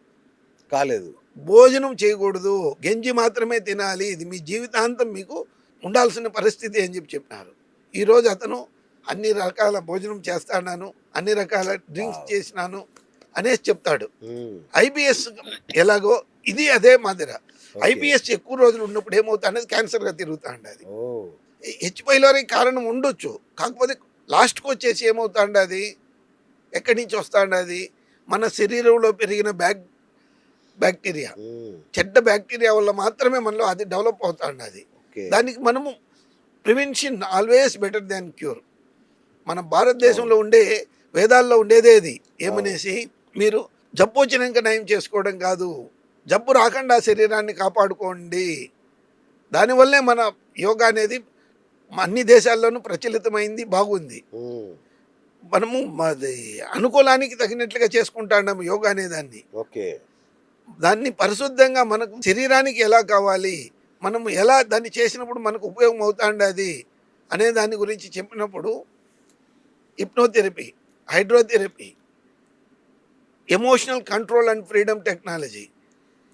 కాలేదు. భోజనం చేయకూడదు, గంజి మాత్రమే తినాలి, ఇది మీ జీవితాంతం మీకు ఉండాల్సిన పరిస్థితి అని చెప్పినారు. ఈరోజు అతను అన్ని రకాల భోజనం చేస్తాను, అన్ని రకాల డ్రింక్స్ చేసినాను అనేసి చెప్తాడు. ఐబిఎస్ ఎలాగో ఇది అదే మాదిరి. ఐబిఎస్ ఎక్కువ రోజులు ఉన్నప్పుడు ఏమవుతా అనేది క్యాన్సర్గా తిరుగుతా ఉండేది. హెచ్ పైలోరీ కారణం ఉండొచ్చు, కాకపోతే లాస్ట్కి వచ్చేసి ఏమవుతా ఉండేది, ఎక్కడి నుంచి వస్తా ఉండేది, మన శరీరంలో పెరిగిన బ్యాక్టీరియా, చెడ్డ బ్యాక్టీరియా వల్ల మాత్రమే మనలో అది డెవలప్ అవుతా ఉండేది. దానికి మనము prevention always better than cure. మన భారతదేశంలో ఉండే వేదాల్లో ఉండేదేది ఏమనేసి, మీరు జబ్బు వచ్చినాక నయం చేసుకోవడం కాదు, జబ్బు రాకుండా శరీరాన్ని కాపాడుకోండి. దానివల్లే మన యోగా అనేది అన్ని దేశాల్లోనూ ప్రచలితమైంది, బాగుంది. మనము అనుకూలానికి తగినట్లుగా చేసుకుంటాము యోగా అనే దాన్ని. దాన్ని పరిశుద్ధంగా మనకు శరీరానికి ఎలా కావాలి, మనము ఎలా దాన్ని చేసినప్పుడు మనకు ఉపయోగం అవుతాండది అనే దాని గురించి చెప్పినప్పుడు hypnotherapy, hydrotherapy, emotional control and freedom technology,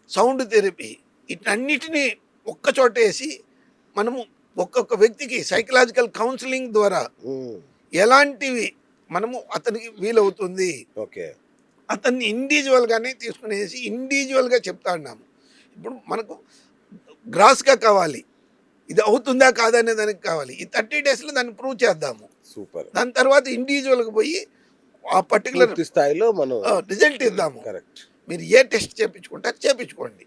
sound therapy, వీటన్నిటినీ ఒక్కచోట వేసి మనము ఒక్కొక్క వ్యక్తికి సైకలాజికల్ కౌన్సిలింగ్ ద్వారా ఎలాంటివి మనము అతనికి వీలవుతుంది, అతన్ని ఇండివిజువల్గానే తీసుకునేసి ఇండివిజువల్గా చెప్తా ఉన్నాము. ఇప్పుడు మనకు గ్రాస్గా కావాలి, ఇది అవుతుందా కాదనే దానికి కావాలి. ఈ 30 డేస్లో దాన్ని ప్రూవ్ చేద్దాము. సూపర్. దాని తర్వాత ఇండివిజువల్గా పోయి ఆ పర్టికులర్ స్థాయిలో మనం రిజల్ట్ ఇద్దాము. కరెక్ట్. మీరు ఏ టెస్ట్ చేయించుకుంటారు చేయించుకోండి.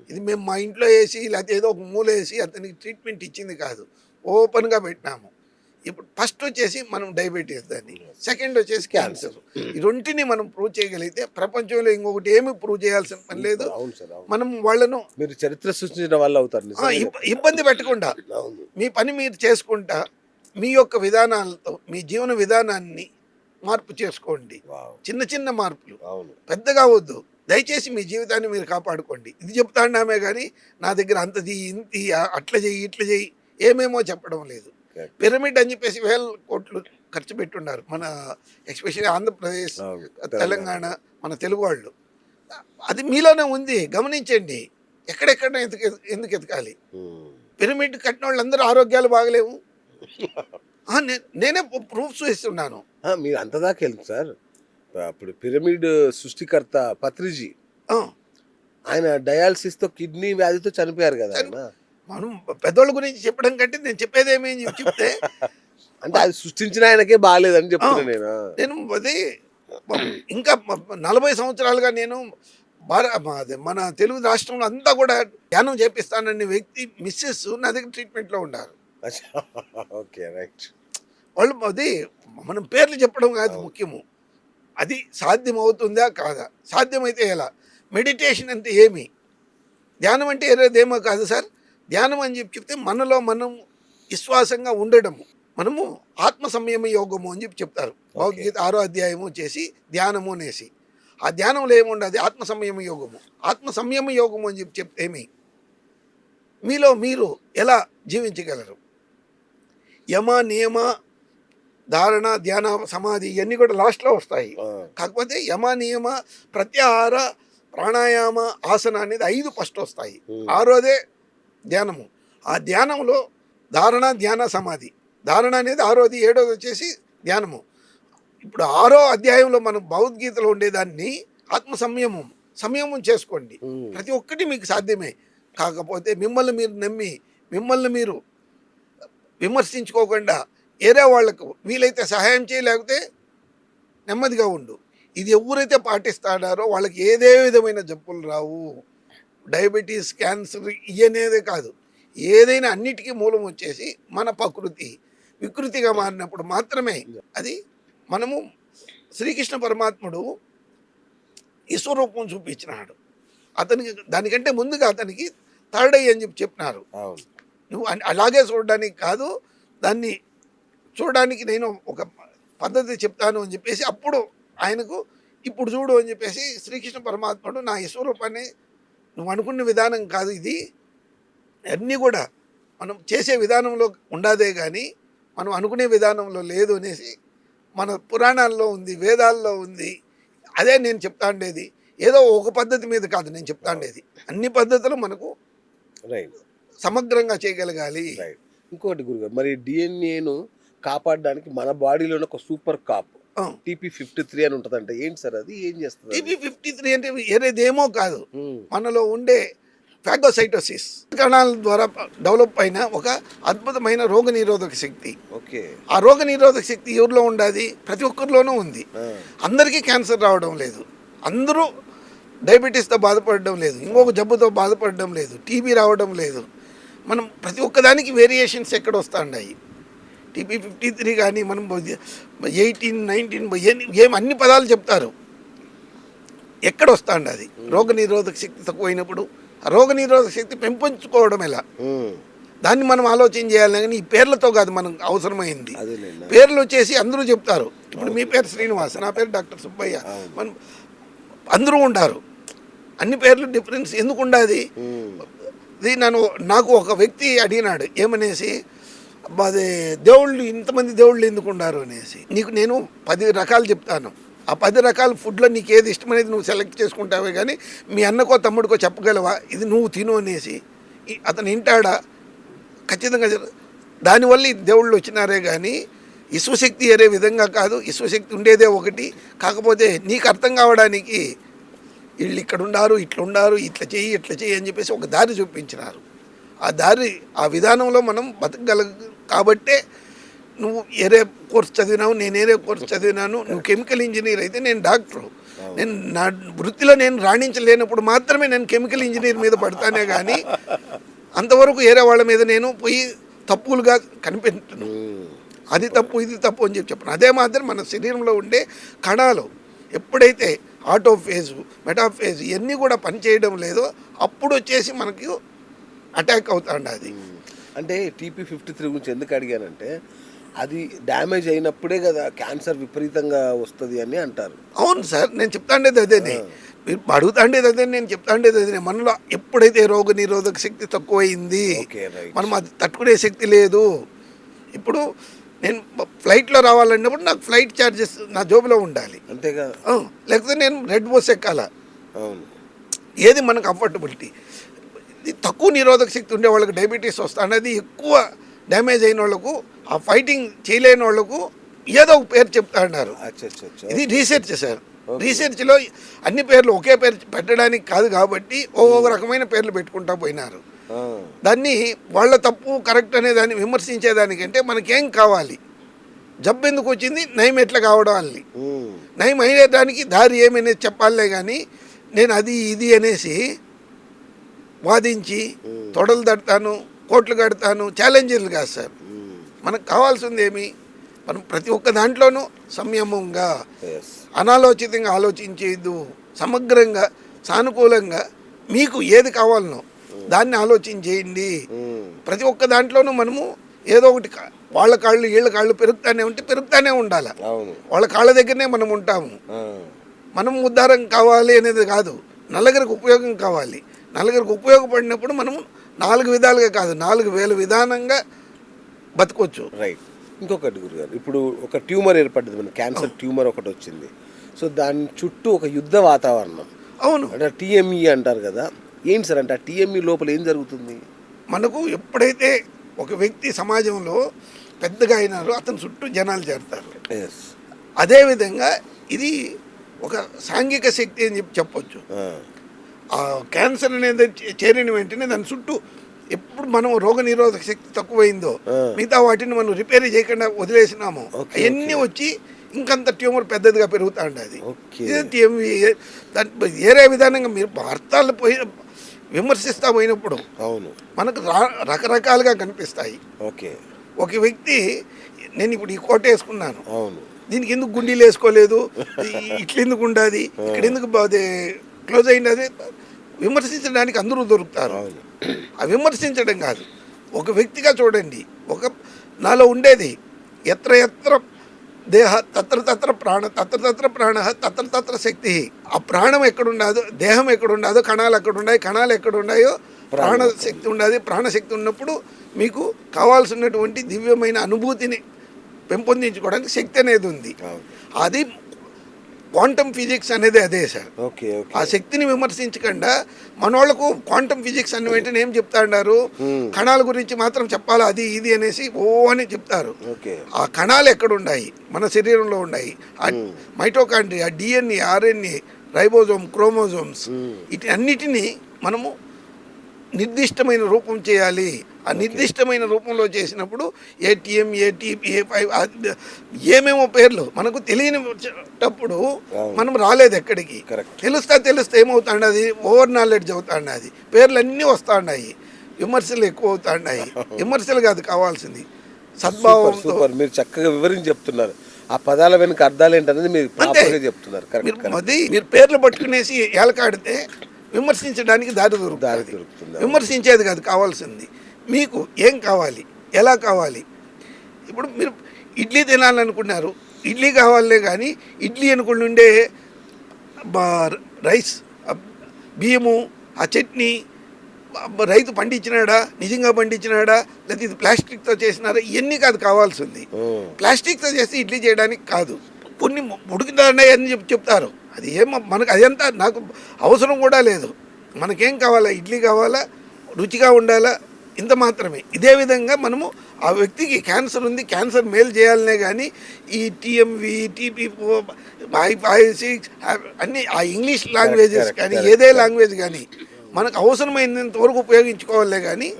ఇది మేము మా ఇంట్లో వేసి లేకపోతే ఏదో ఒక మూల వేసి అతనికి ట్రీట్మెంట్ ఇచ్చింది కాదు, ఓపెన్గా పెట్టినాము. ఇప్పుడు ఫస్ట్ వచ్చేసి మనం డయాబెటీస్, దాన్ని సెకండ్ వచ్చేసి క్యాన్సర్. ఈ రెంటిని మనం ప్రూవ్ చేయగలిగితే ప్రపంచంలో ఇంకొకటి ఏమి ప్రూవ్ చేయాల్సిన పని లేదు. మనం వాళ్ళను మీరు చరిత్ర సృష్టించిన వాళ్ళు అవుతారు. ఇబ్బంది పెట్టకుండా మీ పని మీరు చేసుకుంటా మీ యొక్క విధానాలతో మీ జీవన విధానాన్ని మార్పు చేసుకోండి. చిన్న చిన్న మార్పులు, పెద్దగా వద్దు. దయచేసి మీ జీవితాన్ని మీరు కాపాడుకోండి. ఇది చెప్తాన్నామే కానీ నా దగ్గర అంతది ఇంతి అట్లా చెయ్యి ఇట్లా చెయ్యి ఏమేమో చెప్పడం లేదు. పిరమిడ్ అని చెప్పేసి 1000 కోట్లు ఖర్చు పెట్టున్నారు మన ఎస్పెషల్లీ ఆంధ్రప్రదేశ్, తెలంగాణ, మన తెలుగు వాళ్ళు. అది మీలోనే ఉంది, గమనించండి. ఎక్కడెక్కడ ఎందుకు ఎతకాలి? పిరమిడ్ కట్టిన వాళ్ళందరూ ఆరోగ్యాలు బాగలేవు. నేనే ప్రూఫ్స్ ఇస్తున్నాను. మీరు అంతదాకా వెళ్తుంది సార్. అప్పుడు పిరమిడ్ సృష్టికర్త పత్రిజీ, ఆయన డయాలసిస్ తో కిడ్నీ వ్యాధితో చనిపోయారు కదా. మనం పెద్దోళ్ళ గురించి చెప్పడం కంటే నేను చెప్పేది ఏమేమి చెప్తే అంటే అది సృష్టించిన ఆయనకే బాగాలేదని చెప్తున్నా నేను. అది ఇంకా 40 సంవత్సరాలుగా నేను మన తెలుగు రాష్ట్రంలో అంతా కూడా ధ్యానం చేపిస్తానని వ్యక్తి మిస్సెస్ నా దగ్గర ట్రీట్మెంట్లో ఉన్నారు. Okay, right. వాళ్ళు అది మనం పేర్లు చెప్పడం కాదు ముఖ్యము, అది సాధ్యం అవుతుందా కాదా, సాధ్యమైతే ఎలా, మెడిటేషన్ అంటే ఏమి, ధ్యానం అంటే ఏదేమో కాదు సార్. ధ్యానం అని చెప్తే మనలో మనం విశ్వాసంగా ఉండడము, మనము ఆత్మ సంయమ యోగము అని చెప్తారు. భగవద్గీత 6వ అధ్యాయము చేసి ధ్యానము అనేసి, ఆ ధ్యానంలో ఏముండదు, ఆత్మ సంయమ యోగము. ఆత్మ సంయమ యోగము అని చెప్తే ఏమి, మీలో మీరు ఎలా జీవించగలరు. యమ, నియమ, ధారణ, ధ్యాన, సమాధి ఇవన్నీ కూడా లాస్ట్లో వస్తాయి. కాకపోతే యమ, నియమ, ప్రత్యాహార, ప్రాణాయామ, ఆసన అనేది 5 ఫస్ట్ వస్తాయి. 6వదే ధ్యానము. ఆ ధ్యానంలో ధారణ, ధ్యాన, సమాధి. ధారణ అనేది 6వది, 7వది వచ్చేసి ధ్యానము. ఇప్పుడు 6వ అధ్యాయంలో మనం భగవద్గీతలో ఉండేదాన్ని ఆత్మ సంయమం, సంయమం చేసుకోండి. ప్రతి ఒక్కటి మీకు సాధ్యమే. కాకపోతే మిమ్మల్ని మీరు నమ్మి మిమ్మల్ని మీరు విమర్శించుకోకుండా వేరే వాళ్ళకు వీలైతే సహాయం చేయలేకపోతే నెమ్మదిగా ఉండు. ఇది ఎవరైతే పాటిస్తాడారో వాళ్ళకి ఏదే విధమైన జబ్బులు రావు. డయాబెటీస్, క్యాన్సర్ ఇవనేదే కాదు, ఏదైనా అన్నిటికీ మూలం వచ్చేసి మన ప్రకృతి వికృతిగా మారినప్పుడు మాత్రమే అది మనము శ్రీకృష్ణ పరమాత్ముడు ఈశ్వరూపం చూపించినాడు. అతనికి దానికంటే ముందుగా అతనికి థర్డ్ ఐ అని చెప్పినారు. నువ్వు అలాగే చూడడానికి కాదు, దాన్ని చూడడానికి నేను ఒక పద్ధతి చెప్తాను అని చెప్పేసి అప్పుడు ఆయనకు ఇప్పుడు చూడు అని చెప్పేసి శ్రీకృష్ణ పరమాత్ముడు నా ఈశ్వరూపాన్ని నువ్వు అనుకున్న విధానం కాదు, ఇది అన్నీ కూడా మనం చేసే విధానంలో ఉండదే కానీ మనం అనుకునే విధానంలో లేదు అనేసి మన పురాణాల్లో ఉంది, వేదాల్లో ఉంది. అదే నేను చెప్తా ఉండేది. ఏదో ఒక పద్ధతి మీద కాదు నేను చెప్తా ఉండేది, అన్ని పద్ధతులు మనకు సమగ్రంగా చేయగలగాలి. ఇంకోటి గురుగారు, మరి డిఎన్ఏను కాపాడడానికి మన బాడీలో ఒక సూపర్ కాప్ TP53 అని ఉంటుంది, అంటే ఏంటి సార్ అది, ఏం చేస్తుంది? TP53 అంటే వేరేదేమో కాదు, మనలో ఉండే ఫాగోసైటోసిస్ కణాల ద్వారా డెవలప్ అయిన ఒక అద్భుతమైన రోగనిరోధక శక్తి. ఆ రోగనిరోధక శక్తి ఎవరిలో ఉండాది? ప్రతి ఒక్కరిలోనూ ఉంది. అందరికీ క్యాన్సర్ రావడం లేదు, అందరూ డయాబెటీస్తో బాధపడడం లేదు, ఇంకొక జబ్బుతో బాధపడడం లేదు, టీబీ రావడం లేదు. మనం ప్రతి ఒక్కదానికి వేరియేషన్స్ ఎక్కడ వస్తాయి. TP53 కానీ మనం 18, 19 ఏం అన్ని పదాలు చెప్తారు, ఎక్కడ వస్తాండి అది? రోగనిరోధక శక్తి తక్కువైనప్పుడు ఆ రోగనిరోధక శక్తి పెంపొంచుకోవడం ఎలా, దాన్ని మనం ఆలోచన చేయాలి. కానీ ఈ పేర్లతో కాదు మనకు అవసరమైంది. పేర్లు వచ్చేసి అందరూ చెప్తారు. ఇప్పుడు మీ పేరు శ్రీనివాస్, నా పేరు డాక్టర్ సుబ్బయ్య, మనం అందరూ ఉండారు. అన్ని పేర్లు డిఫరెన్స్ ఎందుకు ఉండాది? ఇది నాకు ఒక వ్యక్తి అడిగినాడు ఏమనేసి, అదే దేవుళ్ళు ఇంతమంది దేవుళ్ళు ఎందుకు ఉండారు అనేసి. నీకు నేను 10 రకాలు చెప్తాను, ఆ 10 రకాల ఫుడ్లో నీకు ఏది ఇష్టమనేది నువ్వు సెలెక్ట్ చేసుకుంటావే కానీ మీ అన్నకో తమ్ముడికో చెప్పగలవా ఇది నువ్వు తిను అనేసి? అతను వింటాడా? ఖచ్చితంగా. దానివల్ల ఈ దేవుళ్ళు వచ్చినారే కానీ విశ్వశక్తి వేరే విధంగా కాదు. విశ్వశక్తి ఉండేదే ఒకటి. కాకపోతే నీకు అర్థం కావడానికి వీళ్ళు ఇక్కడ ఉండారు, ఇట్లా ఉండారు, ఇట్లా చెయ్యి ఇట్లా చెయ్యి అని చెప్పేసి ఒక దారి చూపించినారు. ఆ దారి, ఆ విధానంలో మనం బతకగల కాబట్టే నువ్వు ఏరే కోర్స్ చదివినావు, నేను ఏరే కోర్స్ చదివినాను. నువ్వు కెమికల్ ఇంజనీర్ అయితే నేను డాక్టరు. నేను నా వృత్తిలో నేను రాణించలేనప్పుడు మాత్రమే నేను కెమికల్ ఇంజనీర్ మీద పడతానే కానీ అంతవరకు ఏరే వాళ్ళ మీద నేను పోయి తప్పులుగా కనిపెట్టాను. అది తప్పు ఇది తప్పు అని చెప్పాను. అదే మాత్రం మన శరీరంలో ఉండే కణాలు ఎప్పుడైతే ఆటోఫేజు, మెటాఫేజ్ ఇవన్నీ కూడా పనిచేయడం లేదో అప్పుడు వచ్చేసి మనకి అటాక్ అవుతాండి. అది అంటే TP53 గురించి ఎందుకు అడిగానంటే అది డ్యామేజ్ అయినప్పుడే కదా క్యాన్సర్ విపరీతంగా వస్తుంది అని అంటారు. అవును సార్, నేను చెప్తాండేది అదేనే, మీరు అడుగుతాండేది అదే, నేను చెప్తాండేది అదే. మనలో ఎప్పుడైతే రోగ నిరోధక శక్తి తక్కువైంది, మనం అది తట్టుకునే శక్తి లేదు. ఇప్పుడు నేను ఫ్లైట్లో రావాలన్నప్పుడు నాకు ఫ్లైట్ ఛార్జెస్ నా జోబులో ఉండాలి, అంతేగా. లేకపోతే నేను రెడ్ బస్ ఎక్కాల. ఏది మనకు కంఫర్టబిలిటీ. తక్కువ నిరోధక శక్తి ఉండే వాళ్ళకి డయాబెటీస్ వస్తుంది. ఎక్కువ డ్యామేజ్ అయిన వాళ్ళకు, ఆ ఫైటింగ్ చేయలేని వాళ్ళకు ఏదో ఒక పేరు చెప్తా అన్నారు. ఇది రీసెర్చ్ సార్. రీసెర్చ్లో అన్ని పేర్లు ఒకే పేరు పెట్టడానికి కాదు కాబట్టి ఒక్కొక్క రకమైన పేర్లు పెట్టుకుంటా పోయినారు. దాన్ని వాళ్ళ తప్పు కరెక్ట్ అనే దాన్ని విమర్శించేదానికంటే మనకేం కావాలి, జబ్బు ఎందుకు వచ్చింది, నయం ఎట్లా కావడం అని, నయం అయ్యేదానికి దారి ఏమనేది చెప్పాలే కానీ నేను అది ఇది అనేసి వాదించి తొడలు తడతాను, కోట్లు కడతాను ఛాలెంజర్లు కాదు సార్. మనకు కావాల్సింది ఏమి, మనం ప్రతి ఒక్క దాంట్లోనూ సంయమంగా అనాలోచితంగా ఆలోచించేది, సమగ్రంగా సానుకూలంగా మీకు ఏది కావాలనో దాన్ని ఆలోచన చేయండి. ప్రతి ఒక్క దాంట్లోనూ మనము ఏదో ఒకటి వాళ్ళ కాళ్ళు వీళ్ళ కాళ్ళు పెరుగుతానే ఉండాలి. వాళ్ళ కాళ్ళ దగ్గరనే మనం ఉంటాము. మనం ఉద్ధారం కావాలి అనేది కాదు, నలుగురికి ఉపయోగం కావాలి. నలుగురికి ఉపయోగపడినప్పుడు మనము 4 విధాలుగా కాదు 4,000 విధానంగా బతకొచ్చు. రైట్. ఇంకొకటి గురుగారు, ఇప్పుడు ఒక ట్యూమర్ ఏర్పడ్డది, మన క్యాన్సర్ ట్యూమర్ ఒకటి వచ్చింది. సో దాని చుట్టూ ఒక యుద్ధ వాతావరణం. అవును, అంటే TME అంటారు కదా, ఏంటి సార్ అంటే ఆ TME లోపల ఏం జరుగుతుంది? మనకు ఎప్పుడైతే ఒక వ్యక్తి సమాజంలో పెద్దగా అయినారో అతని చుట్టూ జనాలు చేరుతారు. అదేవిధంగా ఇది ఒక సాంఘిక శక్తి అని చెప్పొచ్చు. ఆ క్యాన్సర్ అనేది చేరిన వెంటనే దాని చుట్టూ ఎప్పుడు మనం రోగ నిరోధక శక్తి తక్కువైందో మిగతా వాటిని మనం రిపేర్ చేయకుండా వదిలేసినాము, అవన్నీ వచ్చి ఇంకంత ట్యూమర్ పెద్దదిగా పెరుగుతా ఉండేది. వేరే విధానంగా మీరు వార్తలు పోయి విమర్శిస్తా పోయినప్పుడు మనకు రకరకాలుగా కనిపిస్తాయి. ఒక వ్యక్తి నేను ఇప్పుడు ఈ కోట వేసుకున్నాను, దీనికి ఎందుకు గుండీలు వేసుకోలేదు, ఇట్లా ఎందుకు ఉండాది, ఇక్కడ ఎందుకు క్లోజ్ అయినది విమర్శించడానికి అందరూ దొరుకుతారు. ఆ విమర్శించడం కాదు, ఒక వ్యక్తిగా చూడండి. నాలో ఉండేది ఎత్ర ఎత్ర దేహ తత్ర తత్ర ప్రాణ తత్ర తత్ర ప్రాణ తత్ర తత్ర శక్తి. ఆ ప్రాణం ఎక్కడుండదో, దేహం ఎక్కడుండదో, కణాలు ఎక్కడున్నాయి, కణాలు ఎక్కడున్నాయో ప్రాణశక్తి ఉండదు. ప్రాణశక్తి ఉన్నప్పుడు మీకు కావాల్సినటువంటి దివ్యమైన అనుభూతిని పెంపొందించుకోవడానికి శక్తి అనేది ఉంది. అది క్వాంటమ్ ఫిజిక్స్ అనేది అదే సార్. ఆ శక్తిని విమర్శించకుండా మనోళ్లకు క్వాంటమ్ ఫిజిక్స్ అన్న వెంటనే ఏం చెప్తా ఉన్నారు, కణాల గురించి మాత్రం చెప్పాలి అది ఇది అనేసి అని చెప్తారు. ఆ కణాలు ఎక్కడ ఉన్నాయి, మన శరీరంలో ఉన్నాయి. ఆ mitochondria, DNA, RNA, ribosome, chromosomes, వీటి అన్నిటినీ మనము నిర్దిష్టమైన రూపం చేయాలి. ఆ నిర్దిష్టమైన రూపంలో చేసినప్పుడు ఏటీఎం, ఏటీపీ, ఏ5 ఏమేమో పేర్లు మనకు తెలియనిటప్పుడు మనం రాలేదు ఎక్కడికి. తెలిస్తే ఏమవుతాండది, ఓవర్ నాలెడ్జ్ అవుతాండది, పేర్లు అన్నీ వస్తాయి, విమర్శలు ఎక్కువ అవుతాయి. విమర్శలు కాదు కావాల్సింది, సద్భావంతో. మీరు చక్కగా వివరించి చెప్తున్నారు. ఆ పదాల వెనుక అర్థాలు ఏంటనేది మీరు చెప్తున్నారు. మీరు పేర్లు పట్టుకునేసి ఏలకాడితే విమర్శించడానికి దారి దొరుకుతుంది. విమర్శించేది కాదు కావాల్సింది, మీకు ఏం కావాలి, ఎలా కావాలి. ఇప్పుడు మీరు ఇడ్లీ తినాలనుకున్నారు, ఇడ్లీ కావాలే కానీ ఇడ్లీ అనుకుంటుండే రైస్, బియ్యము, ఆ చట్నీ రైతు పండించినాడా, నిజంగా పండించినాడా, లేదా ఇది ప్లాస్టిక్తో చేసినారా, ఇవన్నీ కాదు కావాల్సింది. ప్లాస్టిక్తో చేసి ఇడ్లీ చేయడానికి కాదు, కొన్ని ఉడుకుతాయి అని చెప్తారు. అది మనకు అదంతా నాకు అవసరం కూడా లేదు. మనకేం కావాలా, ఇడ్లీ కావాలా, రుచిగా ఉండాలా, ఇంత మాత్రమే. ఇదే విధంగా మనము ఆ వ్యక్తికి క్యాన్సర్ ఉంది, క్యాన్సర్ మేలు చేయాలనే కానీ ఈ టీఎంవి, టీపీ4, 5, 6 అన్నీ ఆ ఇంగ్లీష్ లాంగ్వేజెస్ కానీ ఏదే లాంగ్వేజ్ కానీ మనకు అవసరమైనంత వరకు ఉపయోగించుకోవాలే కానీ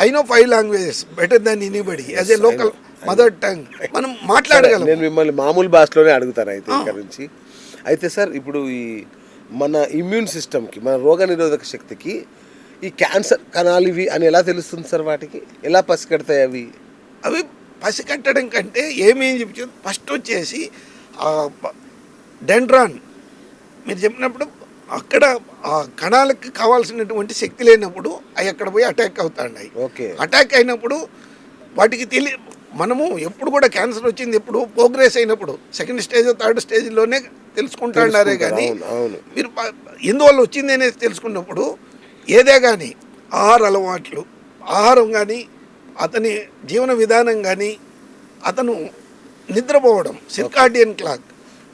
I know 5 languages better than anybody as a local mother tongue మనం మాట్లాడగలం. నేను మిమ్మల్ని మామూలు భాషలోనే అడుగుతాను అయితే ఇక్కడ నుంచి. అయితే సార్, ఇప్పుడు ఈ మన ఇమ్యూన్ సిస్టమ్కి, మన రోగ నిరోధక శక్తికి ఈ క్యాన్సర్ కణాలు ఇవి అని ఎలా తెలుస్తుంది సార్? వాటికి ఎలా పసిగడతాయి అవి పసిగట్టడం కంటే ఏమేం చెప్తుంది, ఫస్ట్ వచ్చేసి డెండ్రాన్ మీరు చెప్పినప్పుడు అక్కడ ఆ కణాలకు కావాల్సినటువంటి శక్తి లేనప్పుడు అవి అక్కడ పోయి అటాక్ అవుతాయి. అటాక్ అయినప్పుడు వాటికి మనము ఎప్పుడు కూడా క్యాన్సర్ వచ్చింది ఎప్పుడు ప్రోగ్రెస్ అయినప్పుడు, సెకండ్ స్టేజ్, థర్డ్ స్టేజ్లోనే తెలుసుకుంటాడారే కానీ మీరు ఎందువల్ల వచ్చింది అనేది తెలుసుకున్నప్పుడు ఏదే కానీ ఆహార అలవాట్లు, ఆహారం కానీ, అతని జీవన విధానం కానీ, అతను నిద్రపోవడం, సిర్కాడియన్ క్లాక్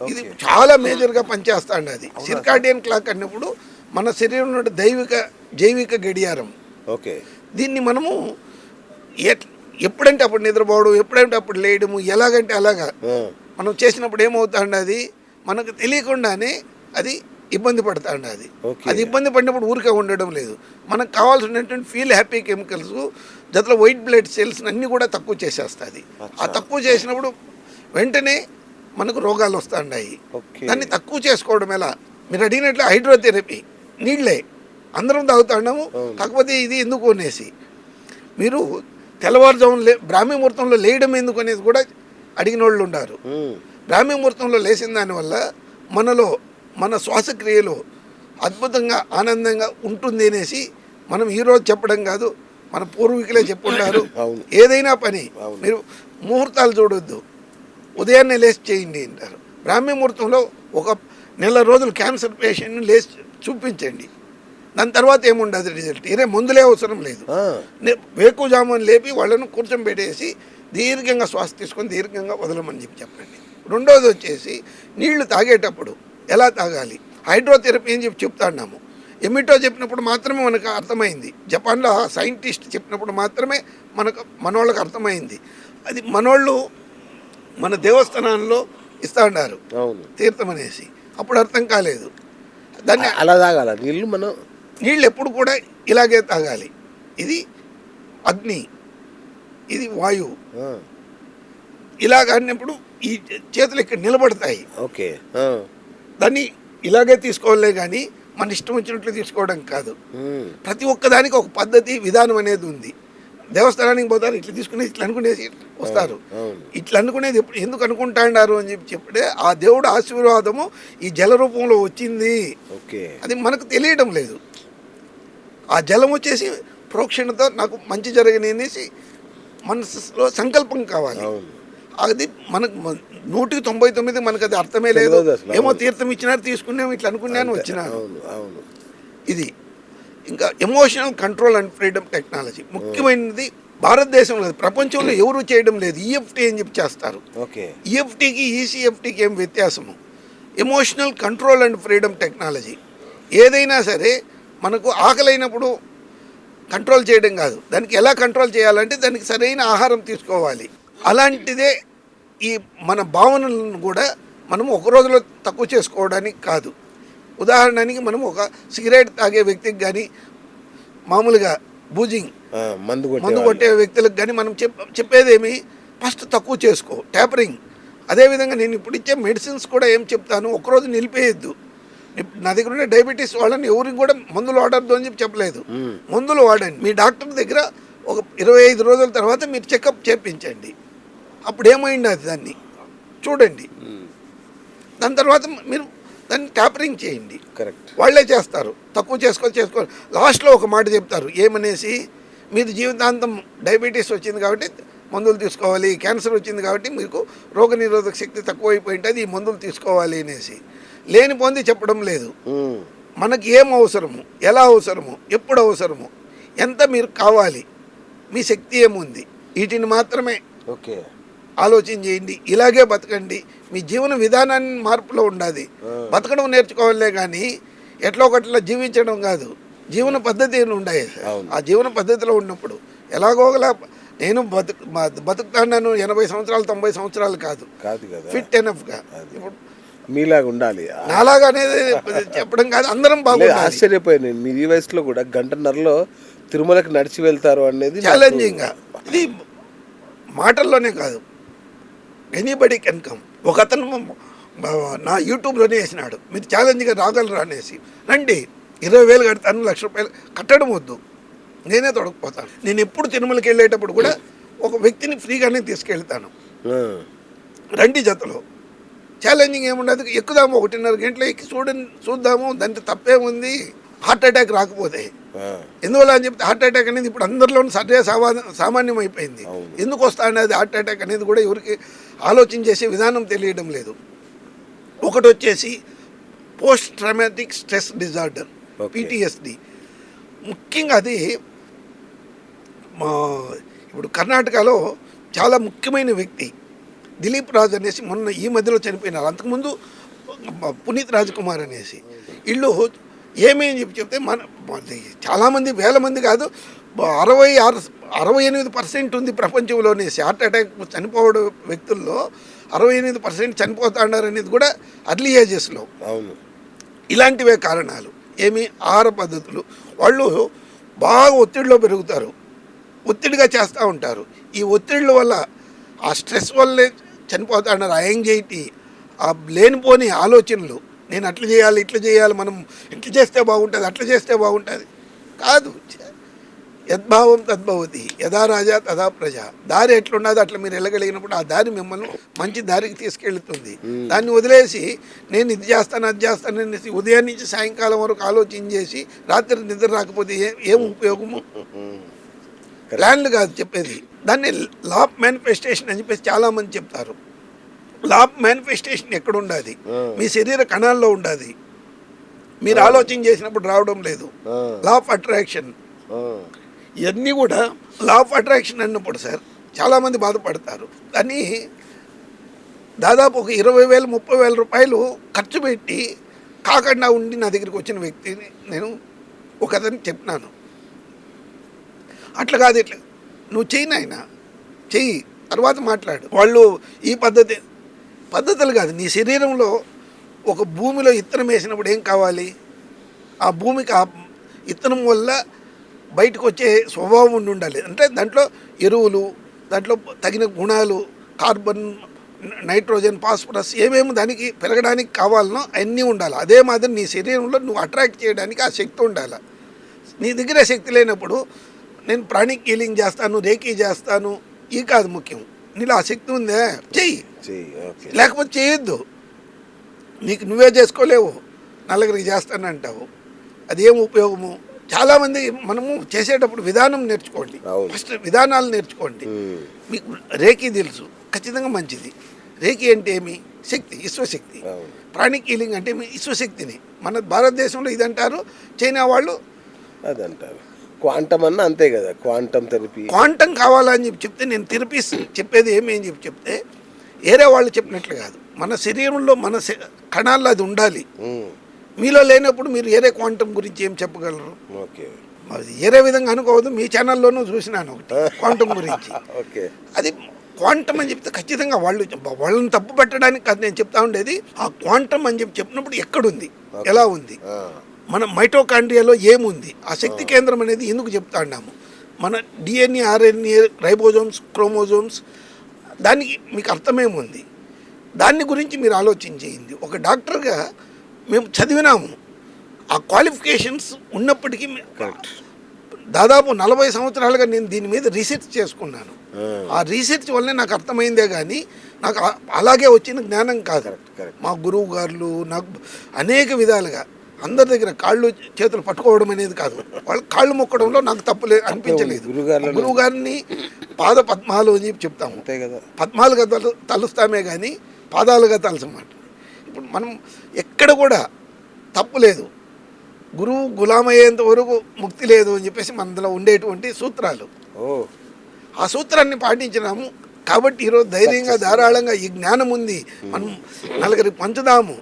ఇది చాలా మేజర్గా పనిచేస్తాండి. అది సిర్కాడియన్ క్లాక్ అన్నప్పుడు మన శరీరంలో జైవిక గడియారం. దీన్ని మనము ఎప్పుడంటే అప్పుడు నిద్రపోవడం, ఎప్పుడంటే అప్పుడు లేయడము, ఎలాగంటే అలాగా మనం చేసినప్పుడు ఏమవుతాండి, అది మనకు తెలియకుండానే అది ఇబ్బంది పడుతుంది. అది ఇబ్బంది పడినప్పుడు ఊరికే ఉండడం లేదు, మనకు కావాల్సినటువంటి ఫీల్ హ్యాపీ కెమికల్స్ జతలో వైట్ బ్లడ్ సెల్స్ అన్నీ కూడా తక్కువ చేసేస్తుంది. ఆ తక్కువ చేసినప్పుడు వెంటనే మనకు రోగాలు వస్తున్నాయి. దాన్ని తక్కువ చేసుకోవడం ఎలా, మీరు అడిగినట్లు హైడ్రోథెరపీ నీళ్ళే అందరం తాగుతున్నాము, కాకపోతే ఇది ఎందుకు అనేసి మీరు తెల్లవారుజామున బ్రాహ్మీ ముహూర్తంలో లేయడం ఎందుకు అనేది కూడా అడిగిన వాళ్ళు ఉన్నారు. బ్రాహ్మీ ముహూర్తంలో లేచిన దానివల్ల మనలో మన శ్వాసక్రియలో అద్భుతంగా ఆనందంగా ఉంటుంది అనేసి మనం ఈరోజు చెప్పడం కాదు, మన పూర్వీకులే చెప్పుంటారు. ఏదైనా పని మీరు ముహూర్తాలు చూడొద్దు, ఉదయాన్నే లేచి చేయండి అంటారు. బ్రాహ్మీ ముహూర్తంలో ఒక నెల రోజులు క్యాన్సర్ పేషెంట్ని లేచి చూపించండి, దాని తర్వాత ఏముండదు రిజల్ట్. ఇరే మందులే అవసరం లేదు, వేకుజామున లేపి వాళ్ళను కూర్చోబెట్టేసి దీర్ఘంగా శ్వాస తీసుకొని దీర్ఘంగా వదలమని చెప్పండి. రెండోది వచ్చేసి నీళ్లు తాగేటప్పుడు ఎలా తాగాలి, హైడ్రోథెరపీ అని చెప్తాన్నాము. ఎమిటో చెప్పినప్పుడు మాత్రమే మనకు అర్థమైంది, జపాన్లో సైంటిస్ట్ చెప్పినప్పుడు మాత్రమే మనోళ్ళకి అర్థమైంది. అది మనోళ్ళు మన దేవస్థానాల్లో ఇస్తా ఉన్నారు తీర్థం అనేసి, అప్పుడు అర్థం కాలేదు. దాన్ని అలా తాగాల నీళ్ళు మనం. నీళ్ళు ఎప్పుడు కూడా ఇలాగే తాగాలి. ఇది అగ్ని, ఇది వాయువు. ఇలాగ అన్నప్పుడు ఈ చేతులు ఇక్కడ నిలబడతాయి. ఓకే. దాన్ని ఇలాగే తీసుకోవాలే కానీ మన ఇష్టం వచ్చినట్లు తీసుకోవడం కాదు. ప్రతి ఒక్కదానికి ఒక పద్ధతి, విధానం అనేది ఉంది. దేవస్థానానికి పోతారు, ఇట్లా తీసుకునేది ఇట్లా అనుకునేసి వస్తారు. ఇట్లా అనుకునేది ఎందుకు అనుకుంటాడారు అని చెప్పే ఆ దేవుడు ఆశీర్వాదము ఈ జల రూపంలో వచ్చింది. అది మనకు తెలియడం లేదు. ఆ జలం వచ్చేసి ప్రోక్షణతో నాకు మంచి జరగని అనేసి మనసులో సంకల్పం కావాలి. అది మనకు 199 మనకు అది అర్థమే లేదు. ఏమో తీర్థం ఇచ్చినారు, తీసుకున్నాము, ఇట్లా అనుకున్నాను, వచ్చినాను. ఇది ఇంకా emotional control and freedom technology ముఖ్యమైనది. భారతదేశంలో ప్రపంచంలో ఎవరు చేయడం లేదు. ఈఎఫ్టీ అని చెప్పి చేస్తారు. ఈఎఫ్టీకి ఈసీఎఫ్టీకి ఏం వ్యత్యాసము? Emotional control and freedom technology. ఏదైనా సరే మనకు ఆకలైనప్పుడు కంట్రోల్ చేయడం కాదు, దానికి ఎలా కంట్రోల్ చేయాలంటే దానికి సరైన ఆహారం తీసుకోవాలి. అలాంటిదే ఈ మన భావనలను కూడా మనం ఒక రోజులో తక్కువ చేసుకోవడానికి కాదు. ఉదాహరణకి మనం ఒక సిగరెట్ తాగే వ్యక్తికి కానీ, మామూలుగా బూజింగ్ మందు కొట్టే వ్యక్తులకు కానీ మనం చెప్పేదేమి, ఫస్ట్ తక్కువ చేసుకో, ట్యాపరింగ్. అదేవిధంగా నేను ఇప్పుడు ఇచ్చే మెడిసిన్స్ కూడా ఏం చెప్తాను, ఒకరోజు నిలిపేయద్దు. నా దగ్గర ఉన్న డయాబెటీస్ వాళ్ళని ఎవరికి కూడా మందులు వాడద్దు అని చెప్పలేదు. మందులు వాడండి. మీ డాక్టర్ దగ్గర ఒక 25 రోజుల తర్వాత మీరు చెకప్ చేయించండి. అప్పుడు ఏమైంది అది దాన్ని చూడండి. దాని తర్వాత మీరు దాన్ని ట్యాపరింగ్ చేయండి. వాళ్ళే చేస్తారు. తక్కువ చేసుకో లాస్ట్లో ఒక మాట చెప్తారు ఏమనేసి, మీరు జీవితాంతం డయాబెటీస్ వచ్చింది కాబట్టి మందులు తీసుకోవాలి, క్యాన్సర్ వచ్చింది కాబట్టి మీకు రోగనిరోధక శక్తి తక్కువైపోయి ఉంటుంది, ఈ మందులు తీసుకోవాలి అనేసి. లేనిపోంది చెప్పడం లేదు. మనకి ఏం అవసరము, ఎలా అవసరము, ఎప్పుడు అవసరము, ఎంత మీరు కావాలి, మీ శక్తి ఏముంది, వీటిని మాత్రమే ఆలోచన చేయండి. ఇలాగే బతకండి. మీ జీవన విధానాన్ని మార్పులో ఉండాలి. బతకడం నేర్చుకోవాలే కానీ ఎట్లా ఒకట్లా జీవించడం కాదు. జీవన పద్ధతి ఉండాలి. ఆ జీవన పద్ధతిలో ఉన్నప్పుడు ఎలాగోగలా నేను బతుకుతాను. 80 సంవత్సరాలు 90 సంవత్సరాలు కాదు, ఫిట్ ఎనఫ్గా. ఇప్పుడు మీలాగా ఉండాలి, నాలాగా అనేది చెప్పడం కాదు, అందరం బాగుండాలి. ఆశ్చర్యపోయాను నేను, మీ ఈ వయసులో కూడా 1:30 తిరుమలకి నడిచి వెళ్తారు అనేది ఛాలెంజింగ్గా. ఇది మాటల్లోనే కాదు, ఎనీబడి కెన్ కమ్. ఒక అతను నా యూట్యూబ్లోనే వేసినాడు, మీరు ఛాలెంజ్గా రాగలరా అనేసి. రండి, 20,000 కడతాను, ₹1,00,000 కట్టడం వద్దు, నేనే తొడకపోతాను. నేను ఎప్పుడు తిరుమలకి వెళ్ళేటప్పుడు కూడా ఒక వ్యక్తిని ఫ్రీగానే తీసుకెళ్తాను. రండి జతలో. ఛాలెంజింగ్ ఏముండదు, ఎక్కుదాము, 1:30 గంటలు ఎక్కి చూద్దాము, దాంట్లో తప్పేముంది. హార్ట్ అటాక్ రాకపోతే ఎందువల్ల అని చెప్తే, హార్ట్ అటాక్ అనేది ఇప్పుడు అందరిలో సామాన్యం అయిపోయింది. ఎందుకు వస్తా అనేది హార్ట్ అటాక్ అనేది కూడా ఎవరికి ఆలోచన చేసే విధానం తెలియడం లేదు. ఒకటి వచ్చేసి post traumatic stress disorder, PTSD. ముఖ్యంగా అది ఇప్పుడు కర్ణాటకలో చాలా ముఖ్యమైన వ్యక్తి దిలీప్ రాజ్ అనేసి మొన్న ఈ మధ్యలో చనిపోయినారు. అంతకుముందు పునీత్ రాజ్ కుమార్ అనేసి. వీళ్ళు ఏమేమి చెప్తే చాలామంది, వేల మంది కాదు, 68% ఉంది ప్రపంచంలోనే హార్ట్ అటాక్ చనిపోవడం వ్యక్తుల్లో 68% చనిపోతున్నారు అనేది కూడా అర్లీ ఏజెస్లో. ఇలాంటివే కారణాలు. ఏమి ఆహార పద్ధతులు, వాళ్ళు బాగా ఒత్తిడిలో పెరుగుతారు, ఒత్తిడిగా చేస్తూ ఉంటారు. ఈ ఒత్తిళ్ళ వల్ల, ఆ స్ట్రెస్ వల్లే చనిపోతున్నారు. ఆ యాంగ్జైటీ, ఆ లేనిపోని ఆలోచనలు, నేను అట్లా చేయాలి, ఇట్లా చేయాలి, మనం ఇట్లా చేస్తే బాగుంటుంది, అట్లా చేస్తే బాగుంటుంది కాదు. యద్భావం తద్భవతి, యథా రాజా తథా ప్రజ. దారి ఎట్లున్నదో అట్లా మీరు వెళ్ళగలిగినప్పుడు ఆ దారి మిమ్మల్ని మంచి దారికి తీసుకెళ్తుంది. దాన్ని వదిలేసి నేను ఇది చేస్తాను, అది చేస్తాను అనేసి ఉదయం నుంచి సాయంకాలం వరకు ఆలోచన చేసి రాత్రి నిద్ర రాకపోతే ఏం ఉపయోగము? ప్లాన్లు కాదు చెప్పేది. దాన్ని లా ఆఫ్ మేనిఫెస్టేషన్ అని చెప్పేసి చాలామంది చెప్తారు. లా ఆఫ్ మేనిఫెస్టేషన్ ఎక్కడ ఉండాలి? మీ శరీర కణాల్లో ఉండాలి. మీరు ఆలోచన చేసినప్పుడు రావడం లేదు. లా ఆఫ్ అట్రాక్షన్, ఇవన్నీ కూడా లా ఆఫ్ అట్రాక్షన్ అన్నప్పుడు సార్ చాలామంది బాధపడతారు. దాన్ని దాదాపు ఒక 20,000 30,000 రూపాయలు ఖర్చు పెట్టి కాకుండా ఉండి నా దగ్గరికి వచ్చిన వ్యక్తిని నేను ఒక అతనికి చెప్పినాను. అట్లా కాదు, ఇట్లా నువ్వు చెయ్యి నాయన, చెయ్యి, తర్వాత మాట్లాడు. వాళ్ళు ఈ పద్ధతులు కాదు, నీ శరీరంలో ఒక భూమిలో ఇత్తనం వేసినప్పుడు ఏం కావాలి, ఆ భూమికి ఆ ఇత్తనం వల్ల బయటకు వచ్చే స్వభావం ఉండాలి. అంటే దాంట్లో ఎరువులు, దాంట్లో తగిన గుణాలు, కార్బన్, నైట్రోజన్, ఫాస్ఫరస్ ఏమేమి దానికి పెరగడానికి కావాలనో అవన్నీ ఉండాలి. అదే మాదిరి నీ శరీరంలో నువ్వు అట్రాక్ట్ చేయడానికి ఆ శక్తి ఉండాలి. నీ దగ్గర శక్తి లేనప్పుడు నేను ప్రాణిక్ హీలింగ్ చేస్తాను, రేకీ చేస్తాను, ఇది కాదు ముఖ్యం. నీలో ఆ శక్తి ఉందే చెయ్యి, లేకపోతే చేయొద్దు. నీకు నువ్వే చేసుకోలేవు, నలుగురికి చేస్తానంటావు, అదేం ఉపయోగము? చాలామంది మనము చేసేటప్పుడు విధానం నేర్చుకోండి, ఫస్ట్ విధానాలు నేర్చుకోండి. మీకు రేకీ తెలుసు, ఖచ్చితంగా మంచిది. రేకీ అంటే ఏమి? శక్తి, విశ్వశక్తి. ప్రాణిక్ హీలింగ్ అంటే విశ్వశక్తిని మన భారతదేశంలో ఇది అంటారు, చైనా వాళ్ళు అదంటారు. క్వాంటమ్ అన్న అంతే కదా, క్వాంటమ్ థెరపీ. క్వాంటమ్ కావాలని చెప్తే నేను థెరపీస్ చెప్పేది ఏమేం చెప్తే వేరే వాళ్ళు చెప్పినట్లు కాదు, మన శరీరంలో మన కణాల్లో అది ఉండాలి. మీలో లేనప్పుడు మీరు వేరే క్వాంటమ్ గురించి ఏం చెప్పగలరు? అది వేరే విధంగా అనుకోవద్దు. మీ ఛానల్లోనూ చూసినాను ఒకటి క్వాంటమ్ గురించి. అది క్వాంటమ్ అని చెప్తే ఖచ్చితంగా వాళ్ళని తప్పు పెట్టడానికి కాదు నేను చెప్తా ఉండేది. ఆ క్వాంటమ్ అని చెప్పినప్పుడు ఎక్కడుంది, ఎలా ఉంది, మన మైటోకాండ్రియాలో ఏముంది, ఆ శక్తి కేంద్రం అనేది ఎందుకు చెప్తా ఉన్నాము. మన డిఎన్ఏ, ఆర్ఎన్ఏ, రైబోజోమ్స్, క్రోమోజోమ్స్, దానికి మీకు అర్థమేముంది, దాన్ని గురించి మీరు ఆలోచించేయింది. ఒక డాక్టర్గా మేము చదివినాము, ఆ క్వాలిఫికేషన్స్ ఉన్నప్పటికీ దాదాపు 40 సంవత్సరాలుగా నేను దీని మీద రీసెర్చ్ చేసుకున్నాను. ఆ రీసెర్చ్ వల్లనే నాకు అర్థమైందే కానీ నాకు అలాగే వచ్చిన జ్ఞానం కాదు. మా గురువు గారు నాకు అనేక విధాలుగా అందరి దగ్గర కాళ్ళు చేతులు పట్టుకోవడం అనేది కాదు, వాళ్ళు కాళ్ళు మొక్కడంలో నాకు తప్పు అనిపించలేదు. గురువు గారిని పాద పద్మాలు అని చెప్తాము, పద్మాలుగా తలుస్తామే కానీ పాదాలుగా తలసమాట. ఇప్పుడు మనం ఎక్కడ కూడా తప్పు లేదు, గురువు గులామయ్యేంత వరకు ముక్తి లేదు అని చెప్పేసి మనలో ఉండేటువంటి సూత్రాలు. ఆ సూత్రాన్ని పాటించినాము కాబట్టి ఈరోజు ధైర్యంగా ధారాళంగా ఈ జ్ఞానం ఉంది, మనం నలుగురికి పంచుదాము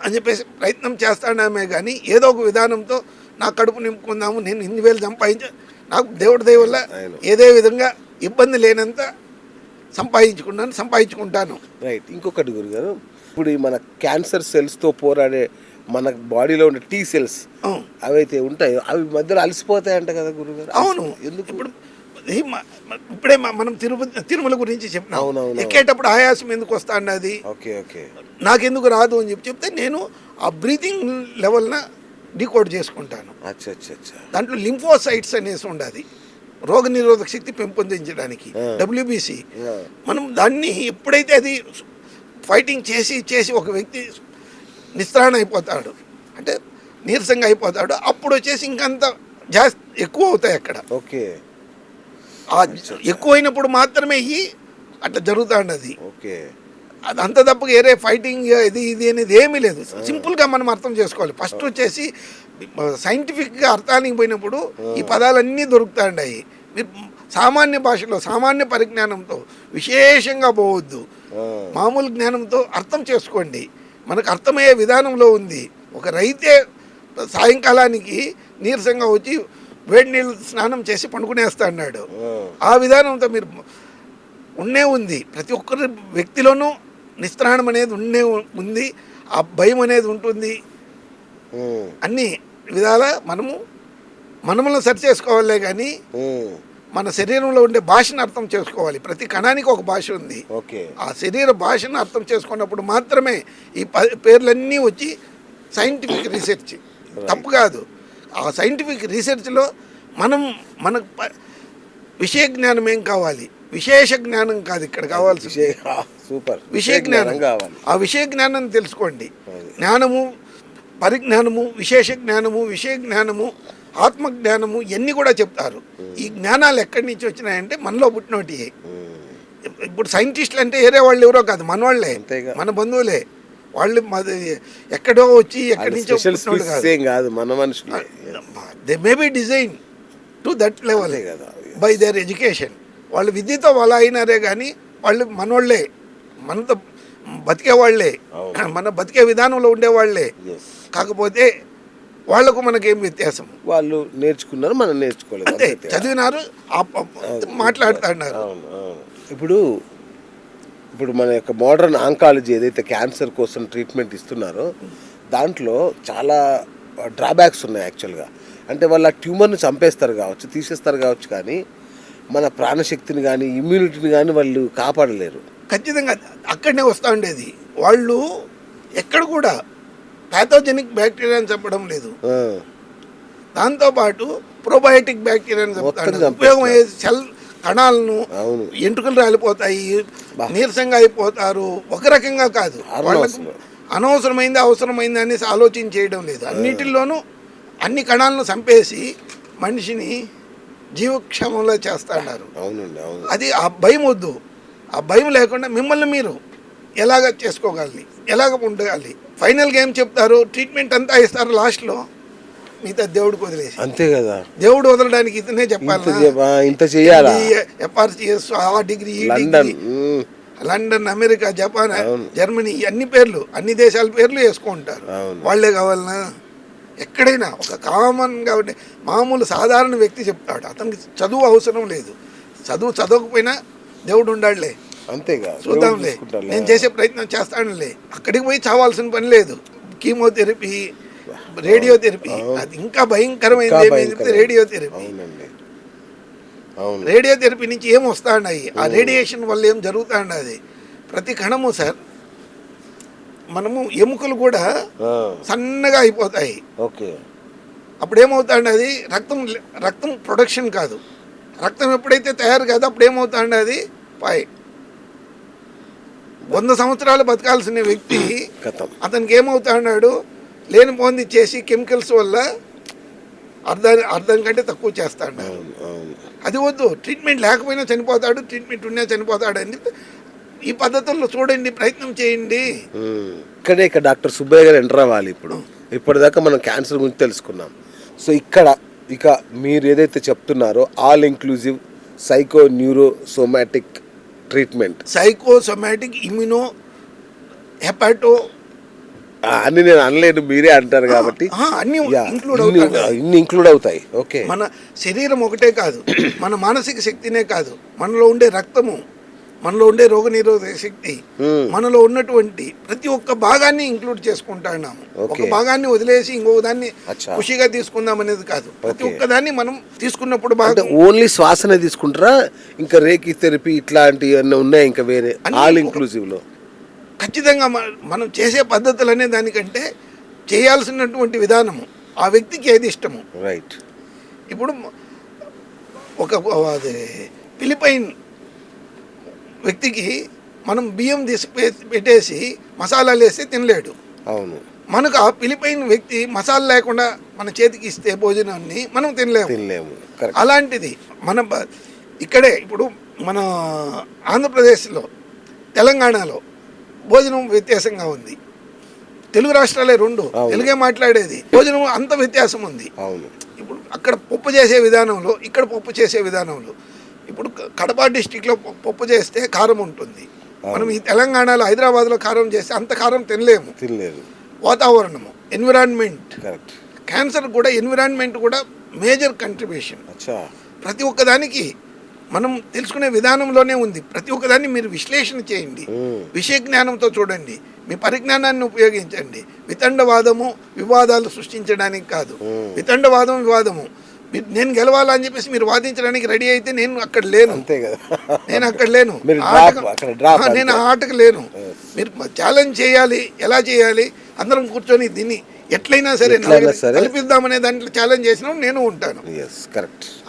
అని చెప్పేసి ప్రయత్నం చేస్తామే కానీ ఏదో ఒక విధానంతో నా కడుపు నింపుకుందాము, నేను 8,000 నాకు దేవుడి దయ వల్ల ఏదే విధంగా ఇబ్బంది లేనంత సంపాదించుకుంటాను. రైట్. ఇంకొకటి గురుగారు, ఇప్పుడు మన క్యాన్సర్ సెల్స్తో పోరాడే మన బాడీలో ఉండే టీ సెల్స్ అవైతే ఉంటాయో అవి మధ్యలో అలసిపోతాయంట కదా గురుగారు? అవును. ఎందుకు? ఇప్పుడు ఇప్పుడే మనం తిరుమల గురించి చెప్పినాం. ఎక్కేటప్పుడు ఆయాసం ఎందుకు వస్తా అన్నది, నాకెందుకు రాదు అని చెప్తే నేను ఆ బ్రీతింగ్ లెవెల్న డీకోడ్ చేసుకుంటాను. దాంట్లో లింఫోసైట్స్ అనేసి ఉండదు, రోగ నిరోధక శక్తి పెంపొందించడానికి, WBC. మనం దాన్ని ఎప్పుడైతే అది ఫైటింగ్ చేసి ఒక వ్యక్తి నిస్త్రాణ అయిపోతాడు, అంటే నీరసంగా అయిపోతాడు, అప్పుడు వచ్చేసి ఇంకంత జాస్తి ఎక్కువ అవుతాయి అక్కడ. ఎక్కువైనప్పుడు మాత్రమే అట్లా జరుగుతూ ఉన్నది. అది అంత తప్ప వేరే ఫైటింగ్ ఇది అనేది ఏమీ లేదు. సింపుల్గా మనం అర్థం చేసుకోవాలి. ఫస్ట్ వచ్చేసి సైంటిఫిక్గా అర్థానికి పోయినప్పుడు ఈ పదాలన్నీ దొరుకుతూ ఉన్నాయి. మీరు సామాన్య భాషలో సామాన్య పరిజ్ఞానంతో విశేషంగా పోవద్దు, మామూలు జ్ఞానంతో అర్థం చేసుకోండి. మనకు అర్థమయ్యే విధానంలో ఉంది. ఒక రైతే సాయంకాలానికి నీరసంగా వచ్చి వేడి నీళ్ళు స్నానం చేసి పండుకునేస్తా అన్నాడు. ఆ విధానంతో మీరు ఉంది. ప్రతి ఒక్కరి వ్యక్తిలోనూ నిస్త్రాణం అనేది ఉంది, ఆ భయం అనేది ఉంటుంది. అన్ని విధాల మనములను సరి చేసుకోవాలే కానీ మన శరీరంలో ఉండే భాషను అర్థం చేసుకోవాలి. ప్రతి కణానికి ఒక భాష ఉంది. ఆ శరీర భాషను అర్థం చేసుకున్నప్పుడు మాత్రమే ఈ పేర్లన్నీ వచ్చి సైంటిఫిక్ రీసెర్చ్ తప్పు కాదు. ఆ సైంటిఫిక్ రీసెర్చ్లో మన విషయ జ్ఞానం ఏం కావాలి, విశేష జ్ఞానం కాదు ఇక్కడ కావాల్సి, విషయ జ్ఞానం కావాలి. ఆ విషయ జ్ఞానాన్ని తెలుసుకోండి. జ్ఞానము, పరిజ్ఞానము, విశేష జ్ఞానము, విషయ జ్ఞానము, ఆత్మజ్ఞానము ఇవన్నీ కూడా చెప్తారు. ఈ జ్ఞానాలు ఎక్కడి నుంచి వచ్చినాయంటే మనలో పుట్టినోటి. ఇప్పుడు సైంటిస్టులు అంటే వేరే వాళ్ళు ఎవరో కాదు, మన వాళ్ళే, మన బంధువులే. వాళ్ళు ఎక్కడో వచ్చి ఎక్కడి నుంచో కాదు, మన మనుషులు. They may be design to that level by their education. వాళ్ళు విద్యతో వాళ్ళ అయినారే కానీ వాళ్ళు మనోళ్ళే, మనతో బతికేవాళ్లే, మన బతికే విధానంలో ఉండేవాళ్లే. కాకపోతే వాళ్లకు మనకేం వ్యత్యాసం? వాళ్ళు నేర్చుకున్నారు, మనం నేర్చుకోలేదు. అంతే, చదివినారు, మాట్లాడుతున్నారు. ఇప్పుడు ఇప్పుడు మన యొక్క మోడర్న్ ఆంకాలజీ ఏదైతే క్యాన్సర్ కోసం ట్రీట్మెంట్ ఇస్తున్నారో దాంట్లో చాలా డ్రాబ్యాక్స్ ఉన్నాయి యాక్చువల్గా. అంటే వాళ్ళ ట్యూమర్ని చంపేస్తారు కావచ్చు, తీసేస్తారు కావచ్చు, కానీ మన ప్రాణశక్తిని కానీ ఇమ్యూనిటీని కానీ వాళ్ళు కాపాడలేరు. ఖచ్చితంగా అక్కడనే వస్తూ ఉండేది. వాళ్ళు ఎక్కడ కూడా ప్యాథోజెనిక్ బ్యాక్టీరియాని చంపడం లేదు, దాంతోపాటు ప్రోబయోటిక్ బ్యాక్టీరియాని చంపుతాడు. ఉపయోగం అయ్యేది సెల్ కణాలను, ఎంట్రుకలు రాలిపోతాయి, నీరసంగా అయిపోతారు. ఒక రకంగా కాదు, వాళ్ళకు అనవసరమైంది అవసరమైంది అనేసి ఆలోచన చేయడం లేదు. అన్నిటిలోనూ అన్ని కణాలను చంపేసి మనిషిని జీవక్షేమంలో చేస్తాడారు. అది ఆ భయం వద్దు. ఆ భయం లేకుండా మిమ్మల్ని మీరు ఎలాగ చేసుకోగలి, ఎలాగ ఉండగాలి. ఫైనల్గా ఏం చెప్తారు, ట్రీట్మెంట్ అంతా ఇస్తారు, లాస్ట్లో మిగతా దేవుడికి వదిలేసి. అంతే కదా, దేవుడు వదలడానికి ఇతనే చెప్పాలి. ఇంత చేయాలి. FRCS, ఆ డిగ్రీ, ఈ degree, London, America, Japan, Germany, అన్ని పేర్లు, అన్ని దేశాల పేర్లు వేసుకుంటారు. వాళ్లే కావాలన్నా ఎక్కడైనా ఒక కామన్గా ఉండే మామూలు సాధారణ వ్యక్తి చెప్తాడు. అతనికి చదువు అవసరం లేదు, చదవకపోయినా దేవుడు ఉండాడులే, అంతేగా, చూద్దాంలే, నేను చేసే ప్రయత్నం చేస్తానులే. అక్కడికి పోయి చావాల్సిన పని లేదు. కీమోథెరపీ, రేడియోథెరపీ, అది ఇంకా భయంకరమైనది ఏమైంది, రేడియోథెరపీ. రేడియోథెరపీ నుంచి ఏం వస్తాయి, ఆ రేడియేషన్ వల్ల ఏం జరుగుతాయి. ప్రతి కణము సార్, మనము ఎముకలు కూడా సన్నగా అయిపోతాయి. అప్పుడు ఏమవుతాండి, అది రక్తం ప్రొడక్షన్ కాదు. రక్తం ఎప్పుడైతే తయారు కాదు అప్పుడు ఏమవుతాండి, అది 100 సంవత్సరాలు బతకాల్సిన వ్యక్తి అతనికి ఏమవుతాడు, లేని పోంది చేసి కెమికల్స్ వల్ల అర్థం కంటే తక్కువ చేస్తాడు. అది వద్దు. ట్రీట్మెంట్ లేకపోయినా చనిపోతాడు, ట్రీట్మెంట్ ఉన్నా చనిపోతాడు అని ఈ పద్ధతుల్లో చూడండి, ప్రయత్నం చేయండి. ఇక్కడే డాక్టర్ సుబ్బయ్య గారు ఎంటర్ అవ్వాలి. ఇప్పటిదాకా మనం క్యాన్సర్ గురించి తెలుసుకున్నాం. సో ఇక మీరు ఏదైతే చెప్తున్నారో all inclusive psycho neuro somatic treatment, psychosomatic, immuno, hepato అన్ని నేను అనలేను, మీరే అంటారు కాబట్టి అన్ని ఇంక్లూడ్ అవుతాయి. ఓకే, మన శరీరం ఒకటే కాదు, మన మానసిక శక్తినే కాదు, మనలో ఉండే రక్తము, మనలో ఉండే రోగనిరోధక శక్తి, మనలో ఉన్నటువంటి ప్రతి ఒక్క భాగాన్ని ఇంక్లూడ్ చేసుకుంటున్నాము. ఒక భాగాన్ని వదిలేసి ఇంకొక దాన్ని ఖుషిగా తీసుకుందాం అనేది కాదు. ప్రతి ఒక్క దాన్ని మనం తీసుకున్నప్పుడు బాగా ఓన్లీ శ్వాసనే తీసుకుంటారా, ఇంకా రేకి థెరపీ ఇట్లాంటివన్నీ ఉన్నాయి ఇంకా వేరే ఆల్ ఇంక్లూజివ్ లో? ఖచ్చితంగా మనం చేసే పద్ధతులు అనే దానికంటే చేయాల్సినటువంటి విధానము, ఆ వ్యక్తికి ఏది ఇష్టము. రైట్. ఇప్పుడు ఒక ఫిలిపైన్ వ్యక్తికి మనం బియ్యం తీసి పెట్టేసి మసాలాలు వేస్తే తినలేడు. అవును. మనకు ఆ ఫిలిపైన్ వ్యక్తి మసాలా లేకుండా మన చేతికి ఇస్తే భోజనాన్ని మనం తినలేము. అలాంటిది మన ఇక్కడే ఇప్పుడు మన ఆంధ్రప్రదేశ్లో, తెలంగాణలో భోజనం వ్యత్యాసంగా ఉంది. తెలుగు రాష్ట్రాలే రెండు, తెలుగే మాట్లాడేది, భోజనం అంత వ్యత్యాసం ఉంది. ఇప్పుడు అక్కడ పప్పు చేసే విధానంలో, ఇక్కడ పప్పు చేసే విధానంలో, ఇప్పుడు కడప డిస్టిక్లో పప్పు చేస్తే కారం ఉంటుంది, మనం ఈ తెలంగాణలో హైదరాబాద్లో కారం చేస్తే అంత కారం తినలేదు. వాతావరణము, ఎన్విరాన్మెంట్, క్యాన్సర్ కూడా ఎన్విరాన్మెంట్ కూడా మేజర్ కంట్రిబ్యూషన్. ప్రతి ఒక్కదానికి మనం తెలుసుకునే విధానంలోనే ఉంది. ప్రతి ఒక్కదాన్ని మీరు విశ్లేషణ చేయండి, విషయ జ్ఞానంతో చూడండి, మీ పరిజ్ఞానాన్ని ఉపయోగించండి. వితండవాదము వివాదాలు సృష్టించడానికి కాదు. వివాదము నేను గెలవాలని చెప్పేసి మీరు వాదించడానికి రెడీ అయితే నేను అక్కడ లేను. నేను అక్కడ లేను, నేను ఆ ఆటకు లేను. మీరు ఛాలెంజ్ చేయాలి. ఎలా చేయాలి? అందరం కూర్చొని దీన్ని ఎట్లయినా సరే కల్పిద్దామనే దాంట్లో ఛాలెంజ్ చేసినా నేను ఉంటాను.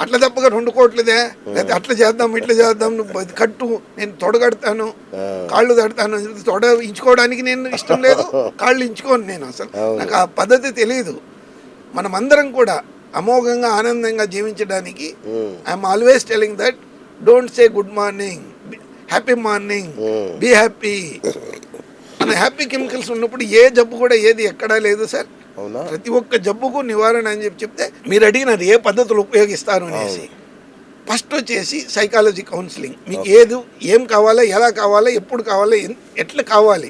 అట్లా తప్పగా 2 కోట్లదే లేదా అట్లా చేద్దాం ఇట్లా చేద్దాం, నువ్వు కట్టు, నేను తొడగడతాను, కాళ్ళు తడతాను, తొడ ఇంచుకోవడానికి నేను ఇష్టం లేదు, కాళ్ళు ఇంచుకోను నేను. అసలు నాకు ఆ పద్ధతి తెలియదు. మనమందరం కూడా అమోఘంగా ఆనందంగా జీవించడానికి I'm always telling that don't say good morning, happy morning, be happy. మన హ్యాపీ కెమికల్స్ ఉన్నప్పుడు ఏ జబ్బు కూడా ఏది ఎక్కడా లేదు సార్. ప్రతి ఒక్క జబ్బుకు నివారణ అని చెప్తే మీరు అడిగినారు ఏ పద్ధతులు ఉపయోగిస్తారు అనేసి. ఫస్ట్ వచ్చేసి సైకాలజీ కౌన్సిలింగ్. మీకు ఏం కావాలా, ఎలా కావాలా, ఎప్పుడు కావాలా, ఎట్లా కావాలి,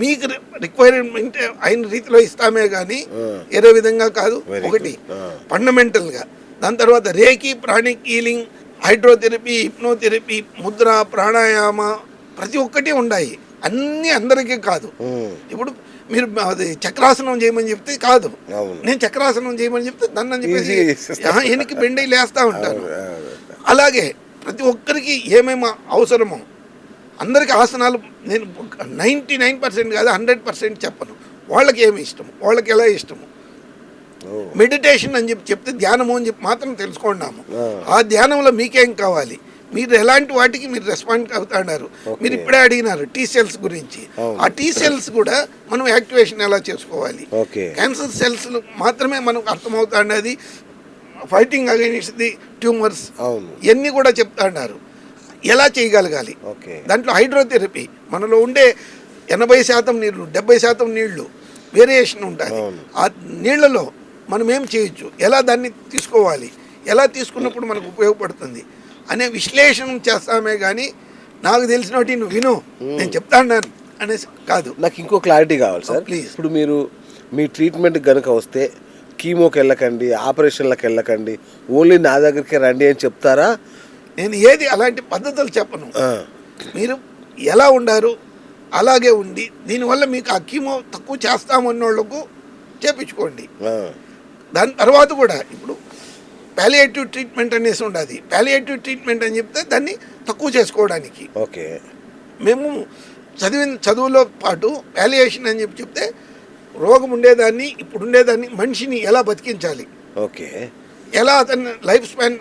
మీకు రిక్వైర్మెంట్ అయిన రీతిలో ఇస్తామే కానీ వేరే విధంగా కాదు. ఒకటి ఫండమెంటల్గా. దాని తర్వాత రేకి, pranic healing, hydrotherapy, hypnotherapy, Mudra, pranayama, ప్రతి ఒక్కటి ఉన్నాయి, అన్నీ అందరికీ కాదు. ఇప్పుడు మీరు అది చక్రాసనం చేయమని చెప్తే కాదు, నేను చక్రాసనం చేయమని చెప్తే దాన్ని అని చెప్పేసి వెనక్కి బెండి లేస్తూ ఉంటాను. అలాగే ప్రతి ఒక్కరికి ఏమేమి అవసరమో అందరికీ ఆసనాలు నేను 99% కాదు 100% చెప్పను. వాళ్ళకి ఏమి ఇష్టము, వాళ్ళకి ఎలా ఇష్టము. మెడిటేషన్ అని చెప్తే ధ్యానము అని చెప్పి మాత్రం తెలుసుకున్నాము. ఆ ధ్యానంలో మీకేం కావాలి, మీరు ఎలాంటి వాటికి మీరు రెస్పాండ్ అవుతున్నారు. మీరు ఇప్పుడే అడిగినారు టీ సెల్స్ గురించి. ఆ టీ సెల్స్ కూడా మనం యాక్టివేషన్ ఎలా చేసుకోవాలి. క్యాన్సర్ సెల్స్ మాత్రమే మనకు అర్థమవుతున్నది, ఫైటింగ్ అగైన్స్ ది ట్యూమర్స్ ఇవన్నీ కూడా చెప్తున్నారు. ఎలా చేయగలగాలి దాంట్లో హైడ్రోథెరపీ, మనలో ఉండే 80% నీళ్లు 70% నీళ్లు వేరియేషన్ ఉంటుంది. ఆ నీళ్లలో మనం ఏం చేయొచ్చు, ఎలా దాన్ని తీసుకోవాలి, ఎలా తీసుకున్నప్పుడు మనకు ఉపయోగపడుతుంది అనే విశ్లేషణ చేస్తామే కానీ నాకు తెలిసినట్టు నువ్వు విను నేను చెప్తాను అనేసి కాదు. నాకు ఇంకో క్లారిటీ కావాలి సార్. ప్లీజ్. ఇప్పుడు మీరు మీ ట్రీట్మెంట్ కనుక వస్తే కీమోకి వెళ్ళకండి, ఆపరేషన్లకు వెళ్ళకండి, ఓన్లీ నా దగ్గరికి రండి అని చెప్తారా? నేను ఏది అలాంటి పద్ధతులు చెప్పను. మీరు ఎలా ఉండారు అలాగే ఉండి దీనివల్ల మీకు ఆ కీమో తక్కువ చేస్తామన్నోళ్ళకు చేపించుకోండి. దాని తర్వాత కూడా ఇప్పుడు పాలియేటివ్ ట్రీట్మెంట్ అనేసి ఉండదు. పాలియేటివ్ ట్రీట్మెంట్ అని చెప్తే దాన్ని తక్కువ చేసుకోవడానికి. మేము చదువులో పాటు పాలియేషన్ అని చెప్తే రోగం ఉండేదాన్ని ఇప్పుడు ఉండేదాన్ని మనిషిని ఎలా బతికించాలి, ఎలా అతని లైఫ్ స్పాన్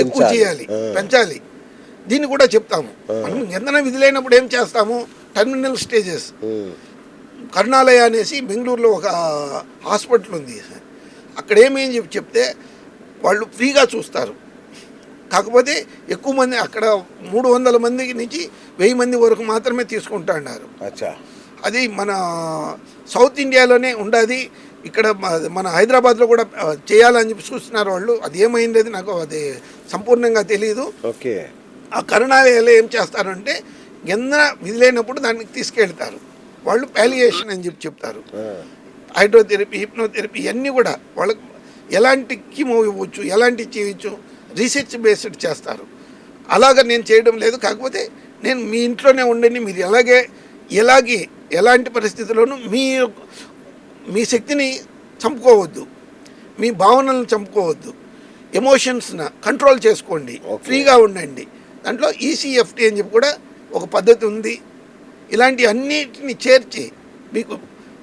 ఎక్కువ చేయాలి, పెంచాలి, దీన్ని కూడా చెప్తాము. మనం ఎంతైనా విధి లేనప్పుడు ఏం చేస్తాము, టర్మినల్ స్టేజెస్. కరుణాలయ అనేసి బెంగళూరులో ఒక హాస్పిటల్ ఉంది, అక్కడ ఏమేం చెప్తే వాళ్ళు ఫ్రీగా చూస్తారు. కాకపోతే ఎక్కువ మంది అక్కడ 300 మంది నుంచి 1000 మంది వరకు మాత్రమే తీసుకుంటున్నారు. అది మన సౌత్ ఇండియాలోనే ఉండదు, ఇక్కడ మన హైదరాబాద్లో కూడా చేయాలని చెప్పి చూస్తున్నారు వాళ్ళు. అది ఏమైంది అది నాకు అది సంపూర్ణంగా తెలియదు. ఆ కరుణాలయాలు ఏం చేస్తారంటే ఎంత విధి లేనప్పుడు దానికి తీసుకెళ్తారు వాళ్ళు. పాలియేషన్ అని చెప్తారు. హైడ్రోథెరపీ, హిప్నోథెరపీ ఇవన్నీ కూడా వాళ్ళకి ఎలాంటి కీమో ఇవ్వచ్చు, ఎలాంటి చేయవచ్చు, రీసెర్చ్ బేస్డ్ చేస్తారు. అలాగ నేను చేయడం లేదు. కాకపోతే నేను మీ ఇంట్లోనే ఉండండి, మీరు ఎలాగే ఎలాంటి పరిస్థితుల్లోనూ మీ శక్తిని చంపుకోవద్దు, మీ భావనలను చంపుకోవద్దు, ఎమోషన్స్ని కంట్రోల్ చేసుకోండి, ఫ్రీగా ఉండండి. దాంట్లో ఈసీఎఫ్టీ అని చెప్పి కూడా ఒక పద్ధతి ఉంది. ఇలాంటి అన్నిటిని చేర్చి మీకు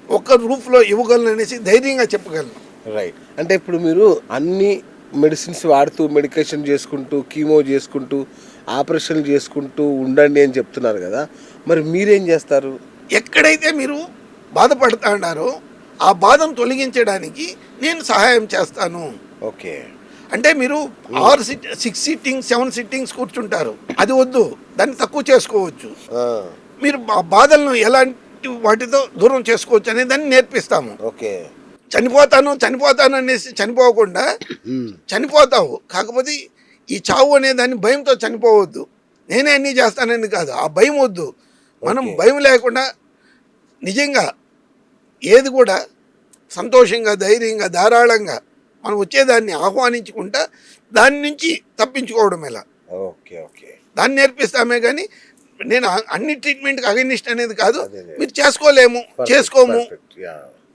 ఒక రూఫ్లో ఇవ్వగలను అనేసి ధైర్యంగా చెప్పగలను. రైట్. అంటే ఇప్పుడు మీరు అన్ని మెడిసిన్స్ వాడుతూ, మెడికేషన్ చేసుకుంటూ, కీమో చేసుకుంటూ, ఆపరేషన్లు చేసుకుంటూ ఉండండి అని చెప్తున్నారు కదా, మరి మీరేం చేస్తారు? ఎక్కడైతే మీరు బాధపడుతున్నారో ఆ బాధను తొలగించడానికి నేను సహాయం చేస్తాను. అంటే మీరు 6 సిట్టింగ్స్ 7 సిట్టింగ్స్ కూర్చుంటారు, అది వద్దు, దాన్ని తక్కువ చేసుకోవచ్చు. మీరు బాధలను ఎలాంటి వాటితో దూరం చేసుకోవచ్చు అనేది దాన్ని నేర్పిస్తాము. చనిపోతాను అనేసి చనిపోకుండా చనిపోతావు, కాకపోతే ఈ చావు అనే దాన్ని భయంతో చనిపోవద్దు. నేనే అన్నీ చేస్తానని కాదు, ఆ భయం వద్దు. మనం భయం లేకుండా నిజంగా ఏది కూడా సంతోషంగా, ధైర్యంగా, ధారాళంగా మనం వచ్చేదాన్ని ఆహ్వానించుకుంటా దాని నుంచి తప్పించుకోవడం ఎలా, దాన్ని నేర్పిస్తామే. కానీ నేను అన్ని ట్రీట్మెంట్కి అగైనిస్ట్ అనేది కాదు. మీరు చేసుకోము,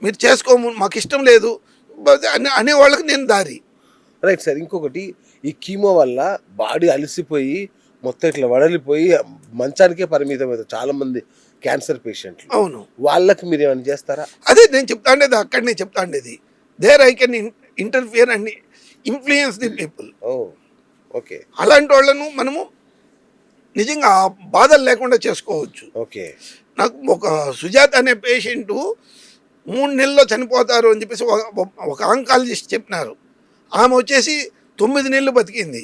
మీరు చేసుకోము, మాకు ఇష్టం లేదు అనే వాళ్ళకి నేను దారి. Right sir. ఇంకొకటి, ఈ కీమో వల్ల బాడీ అలసిపోయి మొత్తం ఇట్లా వడలిపోయి మంచానికే పరిమితం అవుతారు చాలా మంది క్యాన్సర్ పేషెంట్లు. అవును, వాళ్ళకి మీరు ఏమైనా చేస్తారా? అదే నేను చెప్తాండేది, అక్కడనే చెప్తాండేది. There I can interfere and influence the people. అలాంటి వాళ్ళను మనము నిజంగా బాధలు లేకుండా చేసుకోవచ్చు. నాకు ఒక సుజాత అనే పేషెంటు 3 నెలల్లో చనిపోతారు అని చెప్పేసి ఒక ఆంకాలజిస్ట్ చెప్పినారు. ఆమె వచ్చేసి 9 నెలలు బతికింది.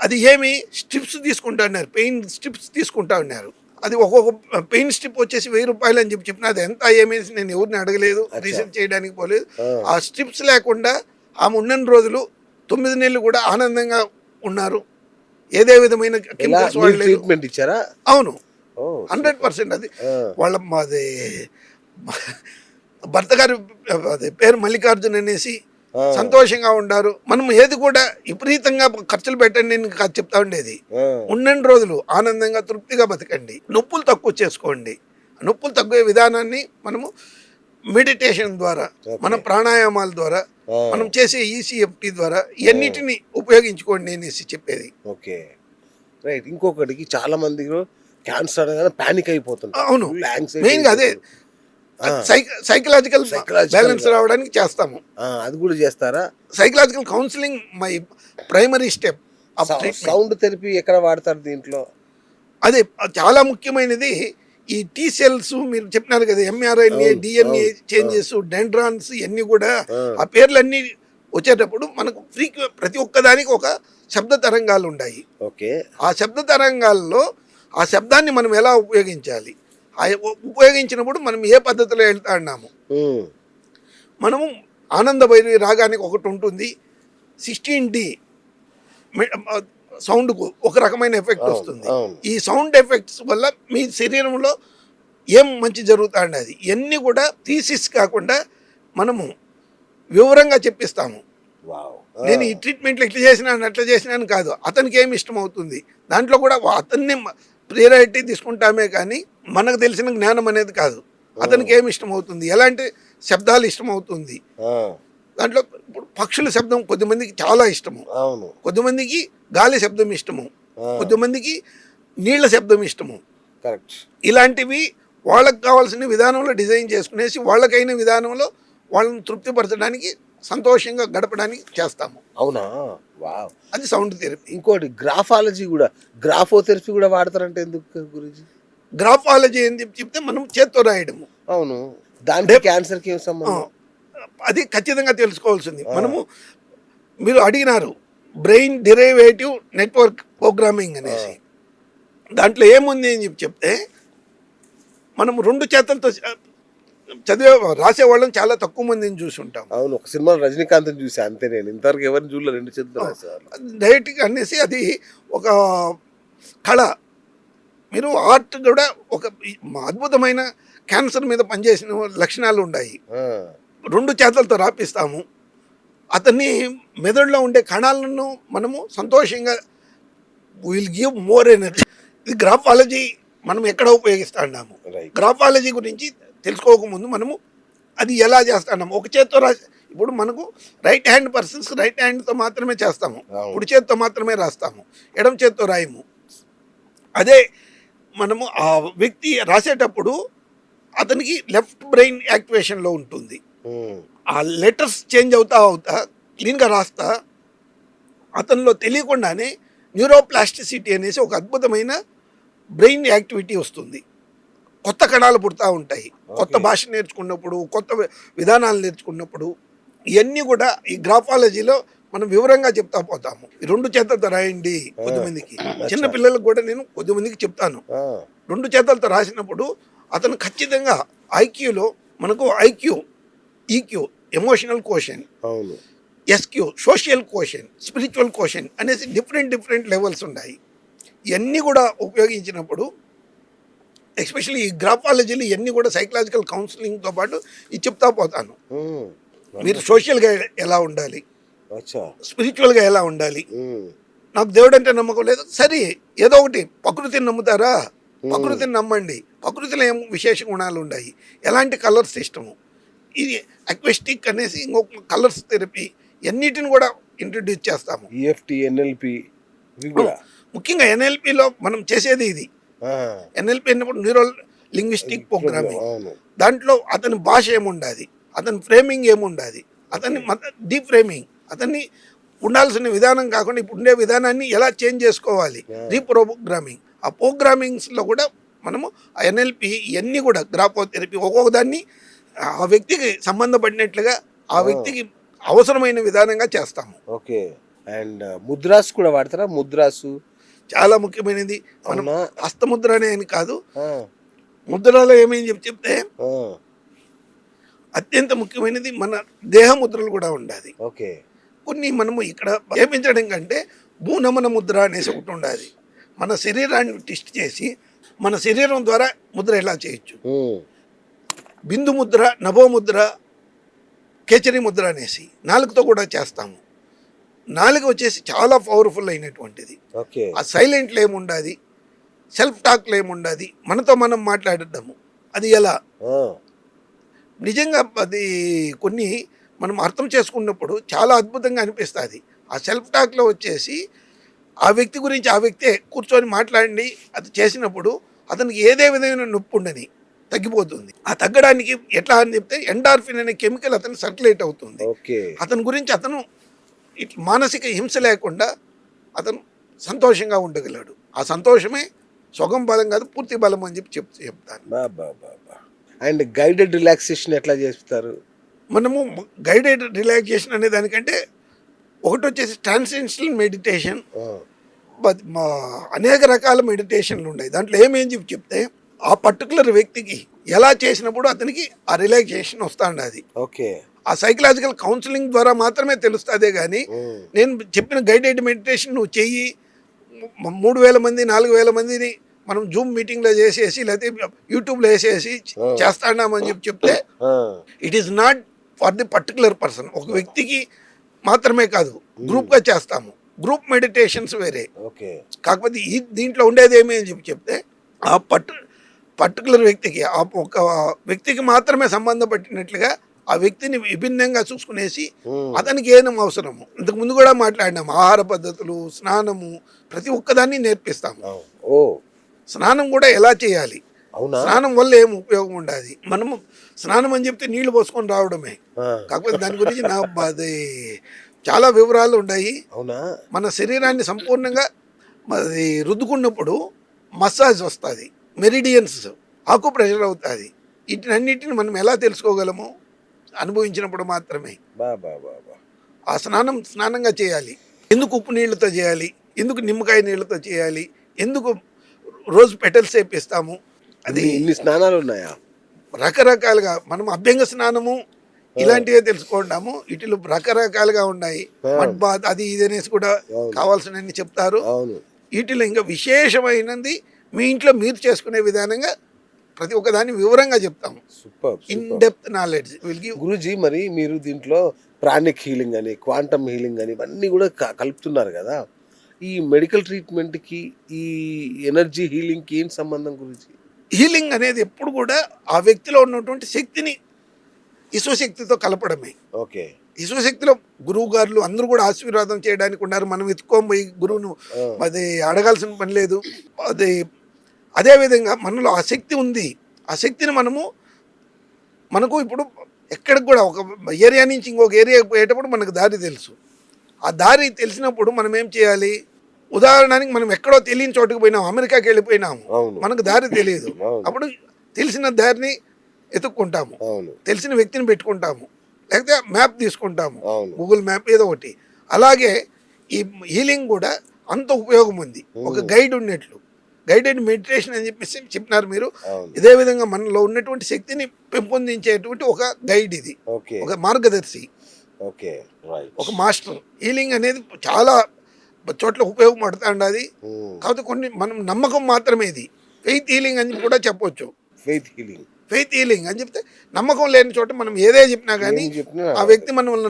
అది ఏమి స్ట్రిప్స్ తీసుకుంటా ఉన్నారు, పెయిన్ స్ట్రిప్స్ తీసుకుంటా ఉన్నారు. అది ఒక్కొక్క పెయిన్ స్ట్రిప్ వచ్చేసి 1000 రూపాయలు అని చెప్పిన అది ఎంత ఏమేసి నేను ఎవరిని అడగలేదు, రీసెర్చ్ చేయడానికి పోలేదు. ఆ స్ట్రిప్స్ లేకుండా ఆమె ఉన్న రోజులు 9 నెలలు కూడా ఆనందంగా ఉన్నారు. ఏదే విధమైన ట్రీట్మెంట్ ఇచ్చారా? అవును, 100%. అది వాళ్ళ మాది భర్త గారి అది పేరు మల్లికార్జున్ అనేసి సంతోషంగా ఉండారు. మనం ఏది కూడా విపరీతంగా ఖర్చులు పెట్టండి నేను కాదు చెప్తా ఉండేది. ఉన్నన్ని రోజులు ఆనందంగా తృప్తిగా బతకండి, నొప్పులు తక్కువ చేసుకోండి. నొప్పులు తగ్గే విధానాన్ని మనము మెడిటేషన్ ద్వారా, మన ప్రాణాయామాల ద్వారా, మనం చేసే ఈసీఎఫ్టీ ద్వారా ఇవన్నిటిని ఉపయోగించుకోండి అనేసి చెప్పేది. Okay, right. ఇంకొకటికి చాలా మంది క్యాన్సర్ అనగానే ప్యానిక్ అయిపోతుంది. అవును, మెయిన్గా అదే సైకలాజికల్ బ్యాలెన్స్ రావడానికి చేస్తాము. అది కూడా చేస్తారా? Psychological counselling my primary step. Sound therapy ఎక్కడ వాడతారు దీంట్లో? అదే చాలా ముఖ్యమైనది. ఈ టీ సెల్స్ మీరు చెప్పినారు కదా, ఎంఆర్ఎన్ఏ, డిఎన్ఏ చేంజెస్, డెండ్రాన్స్, ఇవన్నీ కూడా ఆ పేర్లన్నీ వచ్చేటప్పుడు మనకు ప్రతి ఒక్కదానికి ఒక శబ్ద తరంగాలు ఉన్నాయి. ఓకే, ఆ శబ్ద తరంగాల్లో ఆ శబ్దాన్ని మనం ఎలా ఉపయోగించాలి, ఉపయోగించినప్పుడు మనం ఏ పద్ధతిలో వెళ్తా అన్నాము. మనము ఆనంద భైరవి రాగానికి ఒకటి ఉంటుంది, 16D సౌండ్కు ఒక రకమైన ఎఫెక్ట్ వస్తుంది. ఈ సౌండ్ ఎఫెక్ట్స్ వల్ల మీ శరీరంలో ఏం మంచి జరుగుతా ఉండేది ఇవన్నీ కూడా థీసిస్ కాకుండా మనము వివరంగా చెప్పిస్తాము. నేను ఈ ట్రీట్మెంట్లో ఇట్లా చేసినాను అట్లా చేసినాను కాదు, అతనికి ఏమి ఇష్టం అవుతుంది దాంట్లో కూడా అతన్ని ప్రియారిటీ తీసుకుంటామే కానీ మనకు తెలిసిన జ్ఞానం అనేది కాదు. అతనికి ఏమి ఇష్టం అవుతుంది, ఎలాంటి శబ్దాలు ఇష్టం అవుతుంది. దాంట్లో ఇప్పుడు పక్షుల శబ్దం కొద్దిమందికి చాలా ఇష్టము, కొద్దిమందికి గాలి శబ్దం ఇష్టము, కొద్దిమందికి నీళ్ల శబ్దం ఇష్టము. ఇలాంటివి వాళ్ళకి కావాల్సిన విధానంలో డిజైన్ చేసుకునేసి వాళ్ళకైన విధానంలో వాళ్ళని తృప్తిపరచడానికి, సంతోషంగా గడపడానికి చేస్తాము. అవునా, వావ్, అది సౌండ్ థెరపీ. ఇంకోటి గ్రాఫాలజీ కూడా, గ్రాఫోథెరపీ కూడా వాడతారంటే ఎందుకు గురించి? గ్రాఫాలజీ అని చెప్తే మనం చేత్తో రాయడము. అవును, దాంట్లో క్యాన్సర్కి ఏం సంబంధం? అది ఖచ్చితంగా తెలుసుకోవాల్సింది. మనము మీరు అడిగినారు బ్రెయిన్ డెరివేటివ్ నెట్వర్క్ ప్రోగ్రామింగ్ అనేసి, దాంట్లో ఏముంది అని చెప్తే మనము 2 చేతులతో చదివే రాసేవాళ్ళని చాలా తక్కువ మందిని చూసి ఉంటాం. అవును, ఒక సినిమా రజనీకాంత్ చూసా అంతే, నేను ఇంతవరకు ఎవరిని చూడలేదు 2 చేతులు రాసేవాళ్ళు. డైరెక్ట్గా అనేసి అది ఒక కళ. మీరు ఆర్ట్ కూడా ఒక అద్భుతమైన క్యాన్సర్ మీద పనిచేసిన లక్షణాలు ఉన్నాయి. 2 చేతులతో రాపిస్తాము, అతన్ని మెదడులో ఉండే కణాలను మనము సంతోషంగా విల్ గివ్ మోర్ ఎనర్జీ. ఇది గ్రాఫాలజీ మనం ఎక్కడ ఉపయోగిస్తా ఉన్నాము. గ్రాఫాలజీ గురించి తెలుసుకోకముందు మనము అది ఎలా చేస్తున్నాము. ఒక చేత్తో రాసి, ఇప్పుడు మనకు రైట్ హ్యాండ్ పర్సన్స్ రైట్ హ్యాండ్తో మాత్రమే చేస్తాము, కుడి చేత్తో మాత్రమే రాస్తాము, ఎడమ చేత్తో రాయము. అదే మనము ఆ వ్యక్తి రాసేటప్పుడు అతనికి లెఫ్ట్ బ్రెయిన్ యాక్టివేషన్లో ఉంటుంది. ఆ లెటర్స్ చేంజ్ అవుతా క్లీన్గా రాస్తా అతనిలో తెలియకుండానే న్యూరోప్లాస్టిసిటీ అనేసి ఒక అద్భుతమైన బ్రెయిన్ యాక్టివిటీ వస్తుంది. కొత్త కణాలు పుడతా ఉంటాయి. కొత్త భాష నేర్చుకున్నప్పుడు, కొత్త విధానాలు నేర్చుకున్నప్పుడు ఇవన్నీ కూడా ఈ గ్రాఫాలజీలో మనం వివరంగా చెప్తా పోతాము. 2 చేతులతో రాయండి. కొద్దిమందికి చిన్న పిల్లలకు కూడా నేను కొద్దిమందికి చెప్తాను. 2 చేతులతో రాసినప్పుడు అతను ఖచ్చితంగా ఐక్యూలో మనకు IQ, EQ emotional quotient, SQ social quotient, spiritual quotient అనేసి డిఫరెంట్ లెవెల్స్ ఉన్నాయి. ఇవన్నీ కూడా ఉపయోగించినప్పుడు ఎస్పెషల్లీ ఈ గ్రాఫాలజీలు ఇవన్నీ కూడా సైకలాజికల్ కౌన్సిలింగ్తో పాటు ఇది చెప్తా పోతాను. మీరు సోషల్గా ఎలా ఉండాలి, స్పిరిచువల్గా ఎలా ఉండాలి. నాకు దేవుడు అంటే నమ్మకం లేదు, సరే ఏదో ఒకటి ప్రకృతిని నమ్ముతారా, ప్రకృతిని నమ్మండి. ప్రకృతిలో ఏం విశేష గుణాలు ఉన్నాయి, ఎలాంటి కలర్స్ ఇష్టము, ఇది అక్వెస్టిక్ అనేసి ఇంకొక కలర్స్ థెరపీ, అన్నిటిని కూడా ఇంట్రడ్యూస్ చేస్తాము. ఈఎఫ్టీ, ఎన్ఎల్పి, ముఖ్యంగా ఎన్ఎల్పిలో మనం చేసేది ఇది. ఎన్ఎల్పి అన్నప్పుడు న్యూరో లింగ్విస్టిక్ ప్రోగ్రామింగ్. దాంట్లో అతని భాష ఏముండాలి, అతని ఫ్రేమింగ్ ఏముండాలి, అతని డీప్ ఫ్రేమింగ్, అతన్ని ఉండాల్సిన విధానం కాకుండా ఇప్పుడు ఉండే విధానాన్ని ఎలా చేంజ్ చేసుకోవాలి, రీప్రోగ్రామింగ్. ఆ ప్రోగ్రామింగ్స్లో కూడా మనము ఆ ఎన్ఎల్పి ఇవన్నీ కూడా గ్రాఫోథెరపీ ఒక్కొక్క దాన్ని ఆ వ్యక్తికి సంబంధపడినట్లుగా ఆ వ్యక్తికి అవసరమైన విధానంగా చేస్తాము. ఓకే, అండ్ ముద్రాస్ కూడా వాడతారా? ముద్రాసు చాలా ముఖ్యమైనది. మనం హస్తముద్ర అనే అని కాదు, ముద్రలో ఏమని చెప్తే అత్యంత ముఖ్యమైనది మన దేహ ముద్రలు కూడా ఉండాలి. ఓకే, కొన్ని మనము ఇక్కడ చేపించడం కంటే భూనమన ముద్ర అనేసి ఒకటి ఉండాలి. మన శరీరాన్ని టెస్ట్ చేసి మన శరీరం ద్వారా ముద్ర ఎలా చేయొచ్చు. బిందు ముద్ర, నభో ముద్ర, కేచరి ముద్ర అనేసి నాలుగుతో కూడా చేస్తాము. నాలుగు వచ్చేసి చాలా పవర్ఫుల్ అయినటువంటిది. ఓకే. ఆ సైలెంట్లో ఏముండదు, సెల్ఫ్ టాక్లో ఏముండదు, మనతో మనం మాట్లాడదాము. అది ఎలా నిజంగా అది కొన్ని మనం అర్థం చేసుకున్నప్పుడు చాలా అద్భుతంగా అనిపిస్తుంది. ఆ సెల్ఫ్ టాక్లో వచ్చేసి ఆ వ్యక్తి గురించి ఆ వ్యక్తే కూర్చొని మాట్లాడి అది చేసినప్పుడు అతనికి ఏదే విధమైన నొప్పి ఉండని తగ్గిపోతుంది. ఆ తగ్గడానికి ఎట్లా అని చెప్తే ఎండార్ఫిన్ అనే కెమికల్ అతను సర్క్యులేట్ అవుతుంది. అతని గురించి అతను మానసిక హింస లేకుండా అతను సంతోషంగా ఉండగలడు. ఆ సంతోషమే సగం బలం కాదు, పూర్తి బలం అని చెప్తాను. అండ్ గైడెడ్ రిలాక్సేషన్ ఎట్లా చేస్తారు? మనము గైడెడ్ రిలాక్సేషన్ అనే దానికంటే ఒకటి వచ్చేసి ట్రాన్సెన్షనల్ మెడిటేషన్, అనేక రకాల మెడిటేషన్లు ఉన్నాయి. దాంట్లో ఏమేం చెప్తే ఆ పర్టికులర్ వ్యక్తికి ఎలా చేసినప్పుడు అతనికి ఆ రిలాక్సేషన్ వస్తుంది. అది ఓకే. ఆ సైకలాజికల్ కౌన్సిలింగ్ ద్వారా మాత్రమే తెలుస్తుందే కానీ నేను చెప్పిన గైడెడ్ మెడిటేషన్ నువ్వు చెయ్యి 3000 మంది 4000 మందిని మనం జూమ్ మీటింగ్లో చేసేసి లేకపోతే యూట్యూబ్లో వేసేసి చేస్తాడామని చెప్తే it is not for the particular person. ఒక వ్యక్తికి మాత్రమే కాదు, గ్రూప్గా చేస్తాము. గ్రూప్ మెడిటేషన్స్ వేరే. కాకపోతే దీంట్లో ఉండేది ఏమి అని చెప్తే ఆ పర్టికులర్ వ్యక్తికి ఆ ఒక వ్యక్తికి మాత్రమే సంబంధపట్టినట్లుగా ఆ వ్యక్తిని విభిన్నంగా చూసుకునేసి అతనికి ఏం అవసరము. ఇంతకు ముందు కూడా మాట్లాడినాము. ఆహార పద్ధతులు, స్నానము, ప్రతి ఒక్కదాన్ని నేర్పిస్తాము. స్నానం కూడా ఎలా చేయాలి, స్నానం వల్ల ఏం ఉపయోగం ఉండదు. మనము స్నానం అని చెప్తే నీళ్లు పోసుకొని రావడమే. కాకపోతే దాని గురించి అది చాలా వివరాలు ఉన్నాయి. మన శరీరాన్ని సంపూర్ణంగా అది రుద్దుకున్నప్పుడు మసాజ్ వస్తుంది, మెరిడియన్స్ ఆకు ప్రెషర్ అవుతుంది. వీటినన్నిటిని మనం ఎలా తెలుసుకోగలము? అనుభవించినప్పుడు మాత్రమే. ఆ స్నానంగా చేయాలి. ఎందుకు ఉప్పు నీళ్ళతో చేయాలి, ఎందుకు నిమ్మకాయ నీళ్ళతో చేయాలి, ఎందుకు రోజు పెటల్స్ వేపిస్తాము, అది ఇన్ని స్నానాలు ఉన్నాయా? రకరకాలుగా మనం అభ్యంగ స్నానము ఇలాంటివే తెలుసుకుంటాము. వీటిలో రకరకాలుగా ఉన్నాయి. మడ్ బాత్ అది ఇది అనేసి కూడా కావాల్సినన్ని చెప్తారు. వీటిలో ఇంకా విశేషమైనది మీ ఇంట్లో మీరు చేసుకునే విధానంగా ప్రతి ఒక్కదాన్ని వివరంగా చెప్తాము. Super. In depth knowledge will give. Guruji, మరి మీరు దీంట్లో ప్రాణిక్ హీలింగ్ అని, క్వాంటమ్ హీలింగ్ అని ఇవన్నీ కూడా కలుపుతున్నారు కదా. ఈ మెడికల్ ట్రీట్మెంట్కి ఈ ఎనర్జీ హీలింగ్కి ఏం సంబంధం గురించి? హీలింగ్ అనేది ఎప్పుడు కూడా ఆ వ్యక్తిలో ఉన్నటువంటి శక్తిని విశ్వశక్తితో కలపడమే. ఓకే. విశ్వశక్తిలో గురువు గారులు అందరూ కూడా ఆశీర్వాదం చేయడానికి ఉన్నారు. మనం ఎత్తుకోబోయి గురువును అది అడగాల్సిన పని లేదు. అదేవిధంగా మనలో ఆ శక్తి ఉంది. ఆ శక్తిని మనకు ఇప్పుడు ఎక్కడికి కూడా ఒక ఏరియా నుంచి ఇంకొక ఏరియాకి పోయేటప్పుడు మనకు దారి తెలుసు. ఆ దారి తెలిసినప్పుడు మనం ఏం చేయాలి? ఉదాహరణకి మనం ఎక్కడో తెలియని చోటుకు పోయినాం, అమెరికాకి వెళ్ళిపోయినాము, మనకు దారి తెలియదు. అప్పుడు తెలిసిన దారిని ఎత్తుక్కుంటాము, తెలిసిన వ్యక్తిని పెట్టుకుంటాము, లేకపోతే మ్యాప్ తీసుకుంటాము, గూగుల్ మ్యాప్ ఏదో ఒకటి. అలాగే ఈ హీలింగ్ కూడా అంత ఉపయోగం ఉంది. ఒక గైడ్ ఉన్నట్లు, గైడెడ్ మెడిటేషన్ అని చెప్పినారు మీరు. ఇదే విధంగా మనలో ఉన్నటువంటి శక్తిని పెంపొందించేటువంటి ఒక గైడ్ ఇది, ఒక మార్గదర్శి, ఒక మాస్టర్. హీలింగ్ అనేది చాలా చోట్ల ఉపయోగపడుతుంది. కాకపోతే కొన్ని మనం నమ్మకం మాత్రమే. ఇది ఫెయిత్ హీలింగ్ అని కూడా చెప్పొచ్చు. ఫెయిత్ హీలింగ్ అని చెప్తే నమ్మకం లేని చోట మనం ఏదే చెప్పినా కానీ ఆ వ్యక్తి మన వల్ల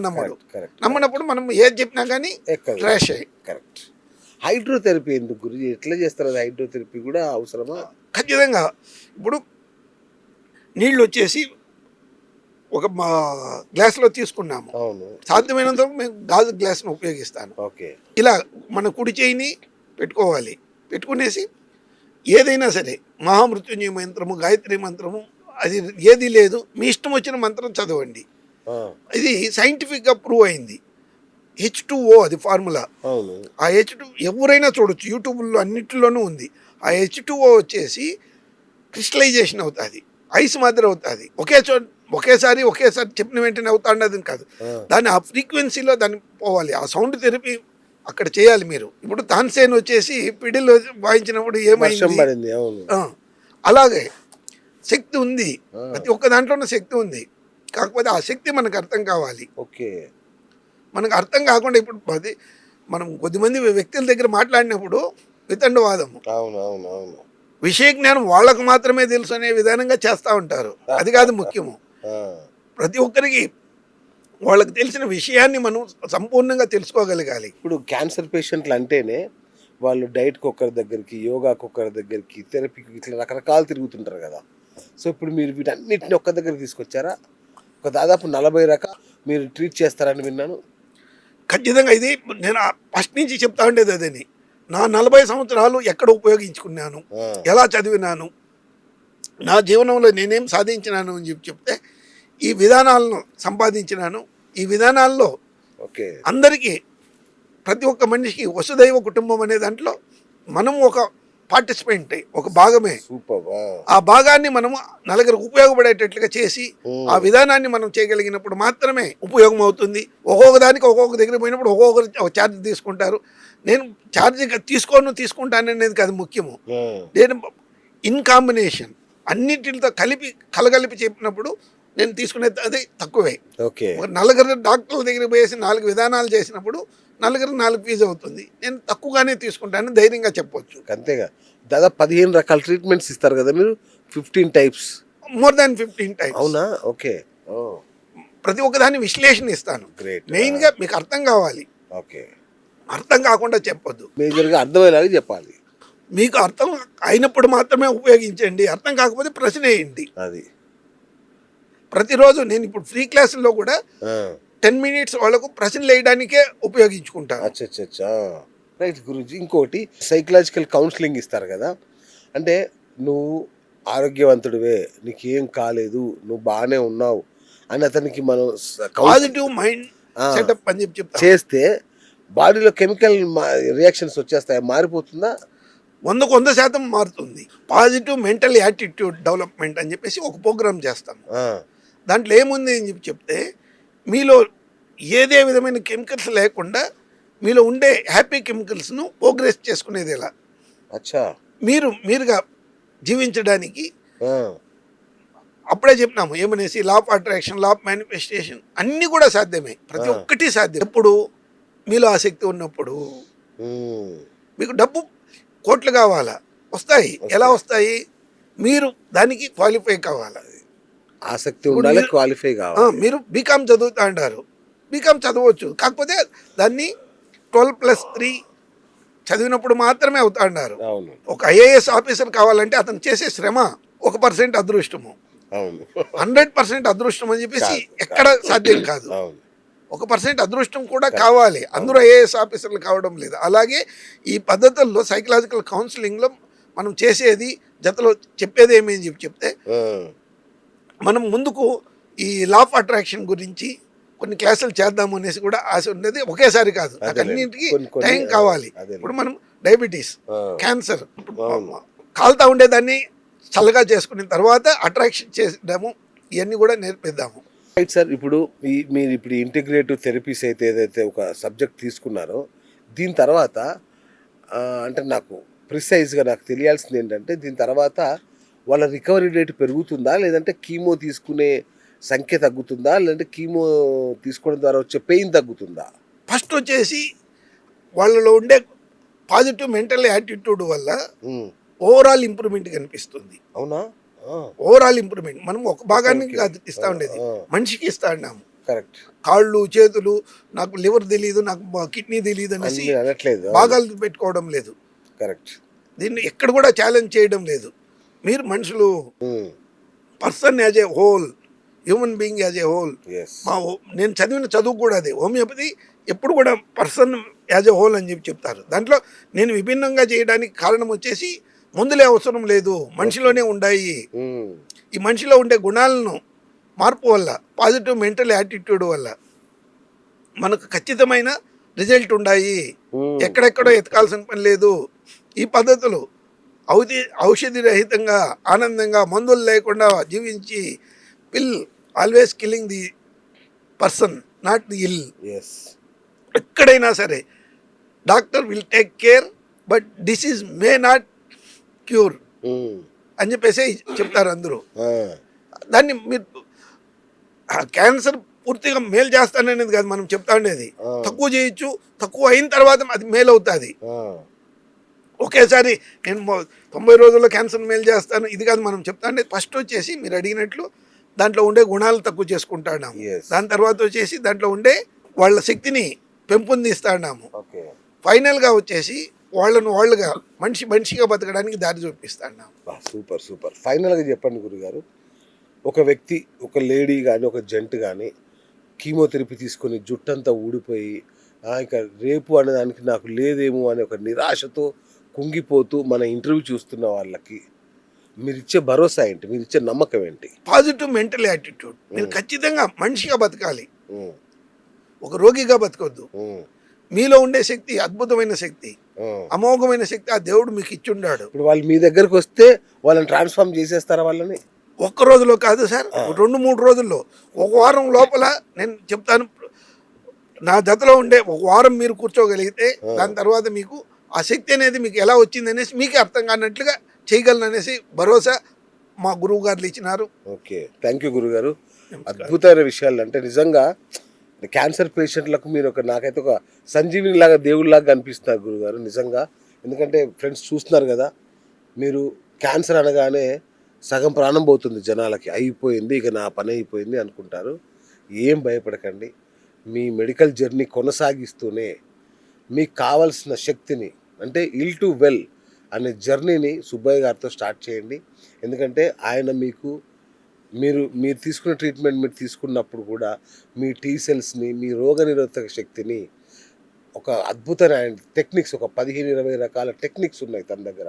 నమ్మనప్పుడు మనం ఏది చెప్పినా కానీ ట్రాష్ అయ్యి. కరెక్ట్. హైడ్రోథెరపీ ఎందుకు గురించి ఎట్లా చేస్తారు? అది హైడ్రోథెరపీ కూడా అవసరమా? ఖచ్చితంగా. ఇప్పుడు నీళ్ళు వచ్చేసి ఒక గ్లాస్లో తీసుకున్నాము, సాధ్యమైనంత మేము గాజు గ్లాస్ను ఉపయోగిస్తాను. ఇలా మన కుడి చేయిని పెట్టుకోవాలి. పెట్టుకునేసి ఏదైనా సరే మహామృత్యుంజయ మంత్రము, గాయత్రి మంత్రము, అది ఏది లేదు, మీ ఇష్టం వచ్చిన మంత్రం చదవండి. ఇది సైంటిఫిక్గా ప్రూవ్ అయింది. H2O అది ఫార్ములా. ఆ H2 ఎవరైనా చూడొచ్చు, యూట్యూబ్లో అన్నిటిలోనూ ఉంది. ఆ H2O వచ్చేసి క్రిస్టలైజేషన్ అవుతుంది, ఐస్ మాదిరి అవుతుంది. ఒకేసారి చెప్పిన వెంటనే అవుతాండది కాదు. దాన్ని ఆ ఫ్రీక్వెన్సీలో దాన్ని పోవాలి. ఆ సౌండ్ థెరపీ అక్కడ చేయాలి మీరు. ఇప్పుడు తాన్సేన్ వచ్చేసి పిడిలో వాయించినప్పుడు ఏమైంది? అలాగే శక్తి ఉంది, ప్రతి ఒక్క దాంట్లోనూ శక్తి ఉంది. కాకపోతే ఆ శక్తి మనకు అర్థం కావాలి. మనకు అర్థం కాకుండా ఇప్పుడు అది మనం కొద్దిమంది వ్యక్తుల దగ్గర మాట్లాడినప్పుడు వితండవాదము, విషయ జ్ఞానం వాళ్ళకు మాత్రమే తెలుసు అనే విధానంగా చేస్తూ ఉంటారు. అది కాదు ముఖ్యము. ప్రతి ఒక్కరికి వాళ్ళకి తెలిసిన విషయాన్ని మనం సంపూర్ణంగా తెలుసుకోగలగాలి. ఇప్పుడు క్యాన్సర్ పేషెంట్లు అంటేనే వాళ్ళు డైట్కి ఒకరి దగ్గరికి, యోగాకి ఒకరి దగ్గరికి, థెరపీకి ఇట్లా రకరకాలు తిరుగుతుంటారు కదా. సో ఇప్పుడు మీరు వీటన్నిటిని ఒక్క దగ్గర తీసుకొచ్చారా? ఒక దాదాపు 40 రకాలు మీరు ట్రీట్ చేస్తారని విన్నాను. ఖచ్చితంగా ఇది నేను ఫస్ట్ నుంచి చెప్తా ఉండేది అదని. నా 40 సంవత్సరాలు ఎక్కడ ఉపయోగించుకున్నాను, ఎలా చదివినాను, నా జీవనంలో నేనేం సాధించినాను అని చెప్తే ఈ విధానాలను సంపాదించినాను. ఈ విధానాల్లో ఓకే, అందరికీ ప్రతి ఒక్క మనిషికి వసుదైవ కుటుంబం అనే దాంట్లో మనం ఒక పార్టిసిపెంట్, ఒక భాగమే. సూపర్. ఆ భాగాన్ని మనము నలుగురికి ఉపయోగపడేటట్లుగా చేసి ఆ విధానాన్ని మనం చేయగలిగినప్పుడు మాత్రమే ఉపయోగం అవుతుంది. ఒక్కొక్క దానికి ఒక్కొక్క దగ్గర పోయినప్పుడు ఒక్కొక్కరు ఛార్జ్ తీసుకుంటారు. నేను ఛార్జ్ తీసుకుంటాను అనేది కాదు ముఖ్యము. నేను ఇన్ కాంబినేషన్ అన్నిటితో కలగలిపి చెప్పినప్పుడు నేను తీసుకునేది అది తక్కువే. ఓకే, నలుగురు డాక్టర్ల దగ్గర పోయేసి 4 విధానాలు చేసినప్పుడు 4 ఫీజు అవుతుంది. నేను తక్కువగానే తీసుకుంటాను, ధైర్యంగా చెప్పొచ్చు. అంతేగా. దాదాపు 15 రకాల ట్రీట్మెంట్స్ ఇస్తారు కదా మీరు, 15 టైప్స్. More than 15 types. అవునా? ఓకే. ప్రతి ఒక్కదాన్ని విశ్లేషణ ఇస్తాను. గ్రేట్. మెయిన్గా మీకు అర్థం కావాలి. ఓకే, అర్థం కాకుండా చెప్పొద్దు. మేజర్గా అర్థమయ్యేలాగా చెప్పాలి. మీకు అర్థం అయినప్పుడు మాత్రమే ఉపయోగించండి. అర్థం కాకపోతే ప్రశ్న వేయండి. అది ప్రతిరోజు నేను ఇప్పుడు ఫ్రీ క్లాసుల్లో కూడా 10 మినిట్స్ వాళ్ళకు ప్రశ్నలు వేయడానికే ఉపయోగించుకుంటాను. అచ్చా. రైట్ గురూజీ. ఇంకోటి సైకలాజికల్ కౌన్సిలింగ్ ఇస్తారు కదా, అంటే నువ్వు ఆరోగ్యవంతుడివే, నీకేం కాలేదు, నువ్వు బాగానే ఉన్నావు అని అతనికి మనం పాజిటివ్ మైండ్ సెటప్ అని చెప్తాను. చేస్తే బాడీలో కెమికల్ రియాక్షన్స్ వచ్చేస్తాయి, మారిపోతుందా? 100% మారుతుంది. పాజిటివ్ మెంటల్ యాటిట్యూడ్ డెవలప్మెంట్ అని చెప్పేసి ఒక ప్రోగ్రామ్ చేస్తాము. దాంట్లో ఏముంది అని చెప్తే మీలో ఏదే విధమైన కెమికల్స్ లేకుండా మీలో ఉండే హ్యాపీ కెమికల్స్ను ప్రోగ్రెస్ చేసుకునేది ఎలా, అచ్చా, మీరుగా జీవించడానికి. అప్పుడే చెప్పినాము ఏమనేసి law of attraction, law of manifestation అన్నీ కూడా సాధ్యమే. ప్రతి ఒక్కటి సాధ్యం. ఎప్పుడు మీలో ఆసక్తి ఉన్నప్పుడు. మీకు డబ్బు కోట్లు కావాలా, వస్తాయి. ఎలా వస్తాయి? మీరు దానికి క్వాలిఫై కావాలా, ఆసక్తి ఉండాలి, క్వాలిఫై కావాలి. మీరు బీకామ్ చదువుతా అంటారు, బీకామ్ చదవచ్చు, కాకపోతే దాన్ని 12+3 చదివినప్పుడు మాత్రమే అవుతా అన్నారు. ఒక ఐఏఎస్ ఆఫీసర్ కావాలంటే అతను చేసే శ్రమ 1% అదృష్టము, 100% అదృష్టం అని చెప్పేసి ఎక్కడ సాధ్యం కాదు. 1% అదృష్టం కూడా కావాలి. అందరూ ఐఏఎస్ ఆఫీసర్లు కావడం లేదు. అలాగే ఈ పద్ధతుల్లో సైకలాజికల్ కౌన్సిలింగ్లో మనం చేసేది జతలో చెప్పేది ఏమని చెప్తే మనం ముందుకు ఈ లా ఆఫ్ అట్రాక్షన్ గురించి కొన్ని క్లాసులు చేద్దాము అనేసి కూడా ఆశ ఉండేది. ఒకేసారి కాదు, నాకు అన్నింటికి టైం కావాలి. ఇప్పుడు మనం డయాబెటీస్, క్యాన్సర్, కాలుతా ఉండేదాన్ని చల్లగా చేసుకున్న తర్వాత అట్రాక్షన్ చేద్దాము, ఇవన్నీ కూడా నేర్పిద్దాము. Right sir. ఇప్పుడు మీరు ఇప్పుడు ఇంటిగ్రేటివ్ థెరపీస్ అయితే ఏదైతే ఒక సబ్జెక్ట్ తీసుకున్నారో, దీని తర్వాత అంటే నాకు ప్రిసైజ్గా నాకు తెలియాల్సింది ఏంటంటే, దీని తర్వాత వాళ్ళ రికవరీ రేట్ పెరుగుతుందా, లేదంటే కీమో తీసుకునే సంఖ్య తగ్గుతుందా, లేదంటే కీమో తీసుకోవడం ద్వారా వచ్చే పెయిన్ తగ్గుతుందా? ఫస్ట్ వచ్చేసి వాళ్ళలో ఉండే పాజిటివ్ మెంటల్ యాటిట్యూడ్ వల్ల ఓవరాల్ ఇంప్రూవ్మెంట్ కనిపిస్తుంది. అవునా? Overall improvement. మనం ఒక భాగానికి కాదు ఇస్తా ఉండేది, మనిషికి ఇస్తా ఉన్నాము. కరెక్ట్. కాళ్ళు, చేతులు, నాకు లివర్ తెలియదు, నాకు కిడ్నీ తెలియదు అనేసి భాగాలు పెట్టుకోవడం లేదు. కరెక్ట్. దీన్ని ఎక్కడ కూడా ఛాలెంజ్ చేయడం లేదు. మీరు మనుషులు, person as a whole, human being as a whole. నేను చదివిన చదువు కూడా అదే. హోమియోపతి ఎప్పుడు కూడా పర్సన్ యాజ్ ఏ హోల్ అని చెప్తారు. దాంట్లో నేను విభిన్నంగా చేయడానికి కారణం వచ్చేసి మందులే అవసరం లేదు, మనిషిలోనే ఉన్నాయి. ఈ మనిషిలో ఉండే గుణాలను మార్పు వల్ల, పాజిటివ్ మెంటల్ యాటిట్యూడ్ వల్ల మనకు ఖచ్చితమైన రిజల్ట్ ఉన్నాయి. ఎక్కడెక్కడో ఎతకాల్సిన పని లేదు. ఈ పద్ధతులు ఔషధి రహితంగా ఆనందంగా మందులు లేకుండా జీవించి pill always killing the person, not the ill. ఎక్కడైనా సరే doctor will take care, but disease may not cure అని చెప్పేసి చెప్తారు అందరూ. దాన్ని మీరు క్యాన్సర్ పూర్తిగా మేలు చేస్తాననేది కాదు మనం చెప్తా ఉండేది. తక్కువ చేయొచ్చు, తక్కువ అయిన తర్వాత అది మేలు అవుతుంది. ఒకేసారి నేను 90 రోజుల్లో క్యాన్సర్ మేలు చేస్తాను ఇది కాదు మనం చెప్తా ఉండేది. ఫస్ట్ వచ్చేసి మీరు అడిగినట్లు దాంట్లో ఉండే గుణాలు తక్కువ చేసుకుంటున్నాము. Yes. దాని తర్వాత వచ్చేసి దాంట్లో ఉండే వాళ్ళ శక్తిని పెంపొందిస్తున్నాము. ఓకే. ఫైనల్గా వచ్చేసి వాళ్ళుగా మనిషిగా బతకడానికి దారి చూపిస్తున్నాము. Super super. ఫైనల్గా చెప్పండి గురుగారు, ఒక వ్యక్తి, ఒక లేడీ కానీ ఒక జెంట్ కానీ కీమోథెరపీ తీసుకొని జుట్టంతా ఊడిపోయి ఇక రేపు అనేదానికి నాకు లేదేమో అనే ఒక నిరాశతో కుంగిపోతూ మన ఇంటర్వ్యూ చూస్తున్న వాళ్ళకి మీరు ఇచ్చే భరోసా ఏంటి, మీరు ఇచ్చే నమ్మకం ఏంటి? Positive mental attitude. మీరు ఖచ్చితంగా మనిషిగా బతకాలి, ఒక రోగిగా బతకొద్దు. మీలో ఉండే శక్తి అద్భుతమైన శక్తి, అమోఘమైన శక్తి ఆ దేవుడు మీకు ఇచ్చుండాడు. ఇప్పుడు వాళ్ళు మీ దగ్గరకు వస్తే వాళ్ళని ట్రాన్స్ఫార్మ్ చేసేస్తారా వాళ్ళని? ఒక్క రోజులో కాదు సార్, 2-3 రోజుల్లో, ఒక వారం లోపల. నేను చెప్తాను, నా జతలో ఉండే ఒక వారం మీరు కూర్చోగలిగితే దాని తర్వాత మీకు ఆ శక్తి అనేది మీకు ఎలా వచ్చింది అనేసి మీకే అర్థం కానట్లుగా చేయగలను అనేసి భరోసా మా గురువు గారు ఇచ్చినారు. ఓకే, థ్యాంక్ యూ గురుగారు. అద్భుతమైన విషయాలు. అంటే నిజంగా క్యాన్సర్ పేషెంట్లకు మీరు నాకైతే ఒక సంజీవిని లాగా, దేవుడిలాగా కనిపిస్తున్నారు గురుగారు నిజంగా. ఎందుకంటే ఫ్రెండ్స్ చూస్తున్నారు కదా, మీరు క్యాన్సర్ అనగానే సగం ప్రాణం పోతుంది జనాలకి, అయిపోయింది ఇక నా పని అయిపోయింది అనుకుంటారు. ఏం భయపడకండి, మీ మెడికల్ జర్నీ కొనసాగిస్తూనే మీకు కావాల్సిన శక్తిని, అంటే ఇల్ టు వెల్ అనే జర్నీని సుబ్బయ్య గారితో స్టార్ట్ చేయండి. ఎందుకంటే ఆయన మీరు తీసుకున్న ట్రీట్మెంట్ మీరు తీసుకున్నప్పుడు కూడా మీ టీ సెల్స్ని, మీ రోగనిరోధక శక్తిని, ఒక అద్భుతమైన టెక్నిక్స్, ఒక 15-20 రకాల టెక్నిక్స్ ఉన్నాయి తన దగ్గర.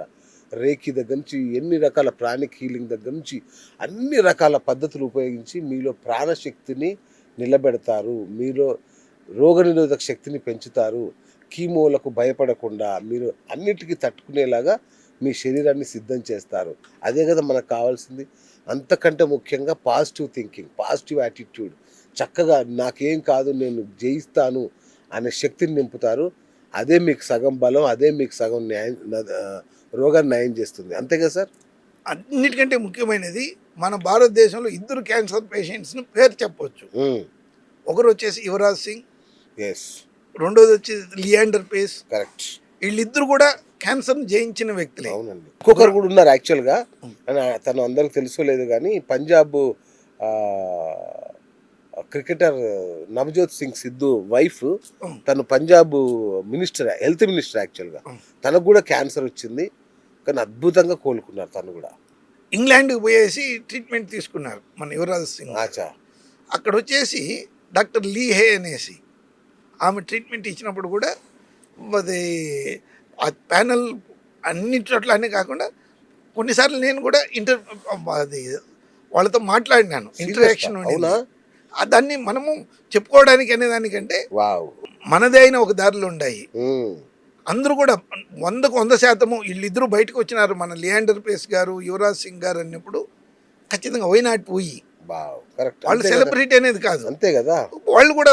రేకి దగ్గర నుంచి ఎన్ని రకాల ప్రాణిక్ హీలింగ్ దగ్గర నుంచి అన్ని రకాల పద్ధతులు ఉపయోగించి మీలో ప్రాణశక్తిని నిలబెడతారు, మీలో రోగనిరోధక శక్తిని పెంచుతారు. కీమోలకు భయపడకుండా మీరు అన్నిటికీ తట్టుకునేలాగా మీ శరీరాన్ని సిద్ధం చేస్తారు. అదే కదా మనకు కావాల్సింది. అంతకంటే ముఖ్యంగా పాజిటివ్ థింకింగ్, పాజిటివ్ యాటిట్యూడ్. చక్కగా నాకేం కాదు, నేను జయిస్తాను అనే శక్తిని నింపుతారు. అదే మీకు సగం బలం, అదే మీకు సగం రోగాన్ని నయం చేస్తుంది. అంతే కదా సార్? అన్నిటికంటే ముఖ్యమైనది, మన భారతదేశంలో 2 క్యాన్సర్ పేషెంట్స్ని పేరు చెప్పవచ్చు. ఒకరు వచ్చేసి యువరాజ్ సింగ్, రెండోది వచ్చేసి లియాండర్ పేస్. కరెక్ట్. వీళ్ళిద్దరు కూడా క్యాన్సర్ని జయించిన వ్యక్తులే. అవునండి. ఇంకొకరు కూడా ఉన్నారు యాక్చువల్గా, తను అందరికి తెలుసో లేదు కానీ పంజాబ్ క్రికెటర్ నవజోత్ సింగ్ సిద్ధు వైఫ్, తను పంజాబ్ మినిస్టర్, హెల్త్ మినిస్టర్ యాక్చువల్గా. తనకు కూడా క్యాన్సర్ వచ్చింది, కానీ అద్భుతంగా కోలుకున్నారు. తను కూడా ఇంగ్లాండ్కి పోయేసి ట్రీట్మెంట్ తీసుకున్నారు మన యువరాజ్ సింగ్. అక్కడ వచ్చేసి డాక్టర్ లీ హే అనేసి ఆమె ట్రీట్మెంట్ ఇచ్చినప్పుడు కూడా అది ఆ ప్యానల్ అన్ని చోట్ల అనే కాకుండా కొన్నిసార్లు నేను కూడా అది వాళ్ళతో మాట్లాడినాను, ఇంటరాక్షన్. దాన్ని మనము చెప్పుకోవడానికి అనేదానికంటే మనదే అయిన ఒక దారిలో ఉన్నాయి. అందరూ కూడా 100% వీళ్ళిద్దరూ బయటకు వచ్చినారు, మన లియాండర్ పేస్ గారు, యువరాజ్ సింగ్ గారు అన్నప్పుడు ఖచ్చితంగా వై నాట్ వీ. వాళ్ళు సెలబ్రిటీ అనేది కాదు, అంతే కదా. వాళ్ళు కూడా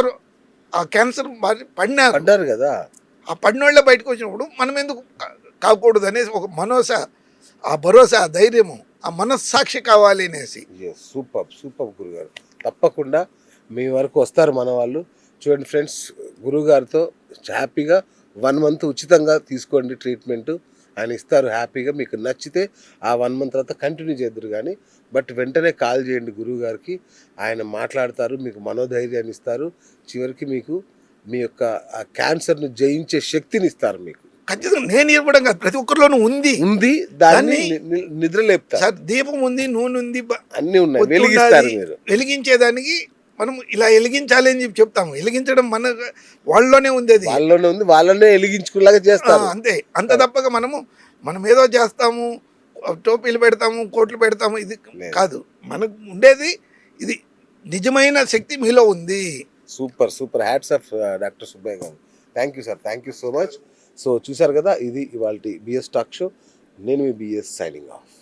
ఆ క్యాన్సర్ పడినారు కదా. ఆ పడినోళ్ళే బయటకు వచ్చినప్పుడు మనం ఎందుకు కాకూడదు అనేసి ఒక ఆ భరోసా, ఆ ధైర్యము, ఆ మనస్సాక్షి కావాలి అనేసి. సూపర్ గురుగారు. తప్పకుండా మీ వరకు వస్తారు మన వాళ్ళు. చూడండి ఫ్రెండ్స్, గురువుగారితో హ్యాపీగా 1 month ఉచితంగా తీసుకోండి ట్రీట్మెంట్. ఆయన ఇస్తారు హ్యాపీగా. మీకు నచ్చితే ఆ 1 month తర్వాత కంటిన్యూ చేద్దరు కానీ, బట్ వెంటనే కాల్ చేయండి గురువు గారికి. ఆయన మాట్లాడతారు, మీకు మనోధైర్యాన్ని ఇస్తారు. చివరికి మీకు మీ యొక్క ఆ క్యాన్సర్ను జయించే శక్తిని ఇస్తారు. మీకు ఖచ్చితంగా నేను ఇవ్వడం కాదు, ప్రతి ఒక్కరిలోనూ ఉంది. దాన్ని నిద్రలేపుతారు. సార్ దీపం ఉంది, నూనె ఉంది, అన్నీ ఉన్నాయి, వెలిగిస్తారు. మీరు వెలిగించేదానికి మనం ఇలా వెలిగించాలి అని చెప్తాము. వెలిగించడం మన వాళ్ళలోనే ఉంది, అది వాళ్ళలోనే ఉంది, వాళ్ళనే వెలిగించుకునేలాగా చేస్తాము అంతే. అంత తప్పక మనం ఏదో చేస్తాము, టోపీలు పెడతాము, కోట్లు పెడతాము, ఇది కాదు. మనకు ఉండేది ఇది, నిజమైన శక్తి మీలో ఉంది. Super hats off doctor Subbaiah గారు. Thank you sir, thank you so much. So చూసారు కదా, ఇది ఇవాళ బిఎస్ టాక్ షో. నేను మీ బిఎస్ సైనింగ్ ఆఫ్.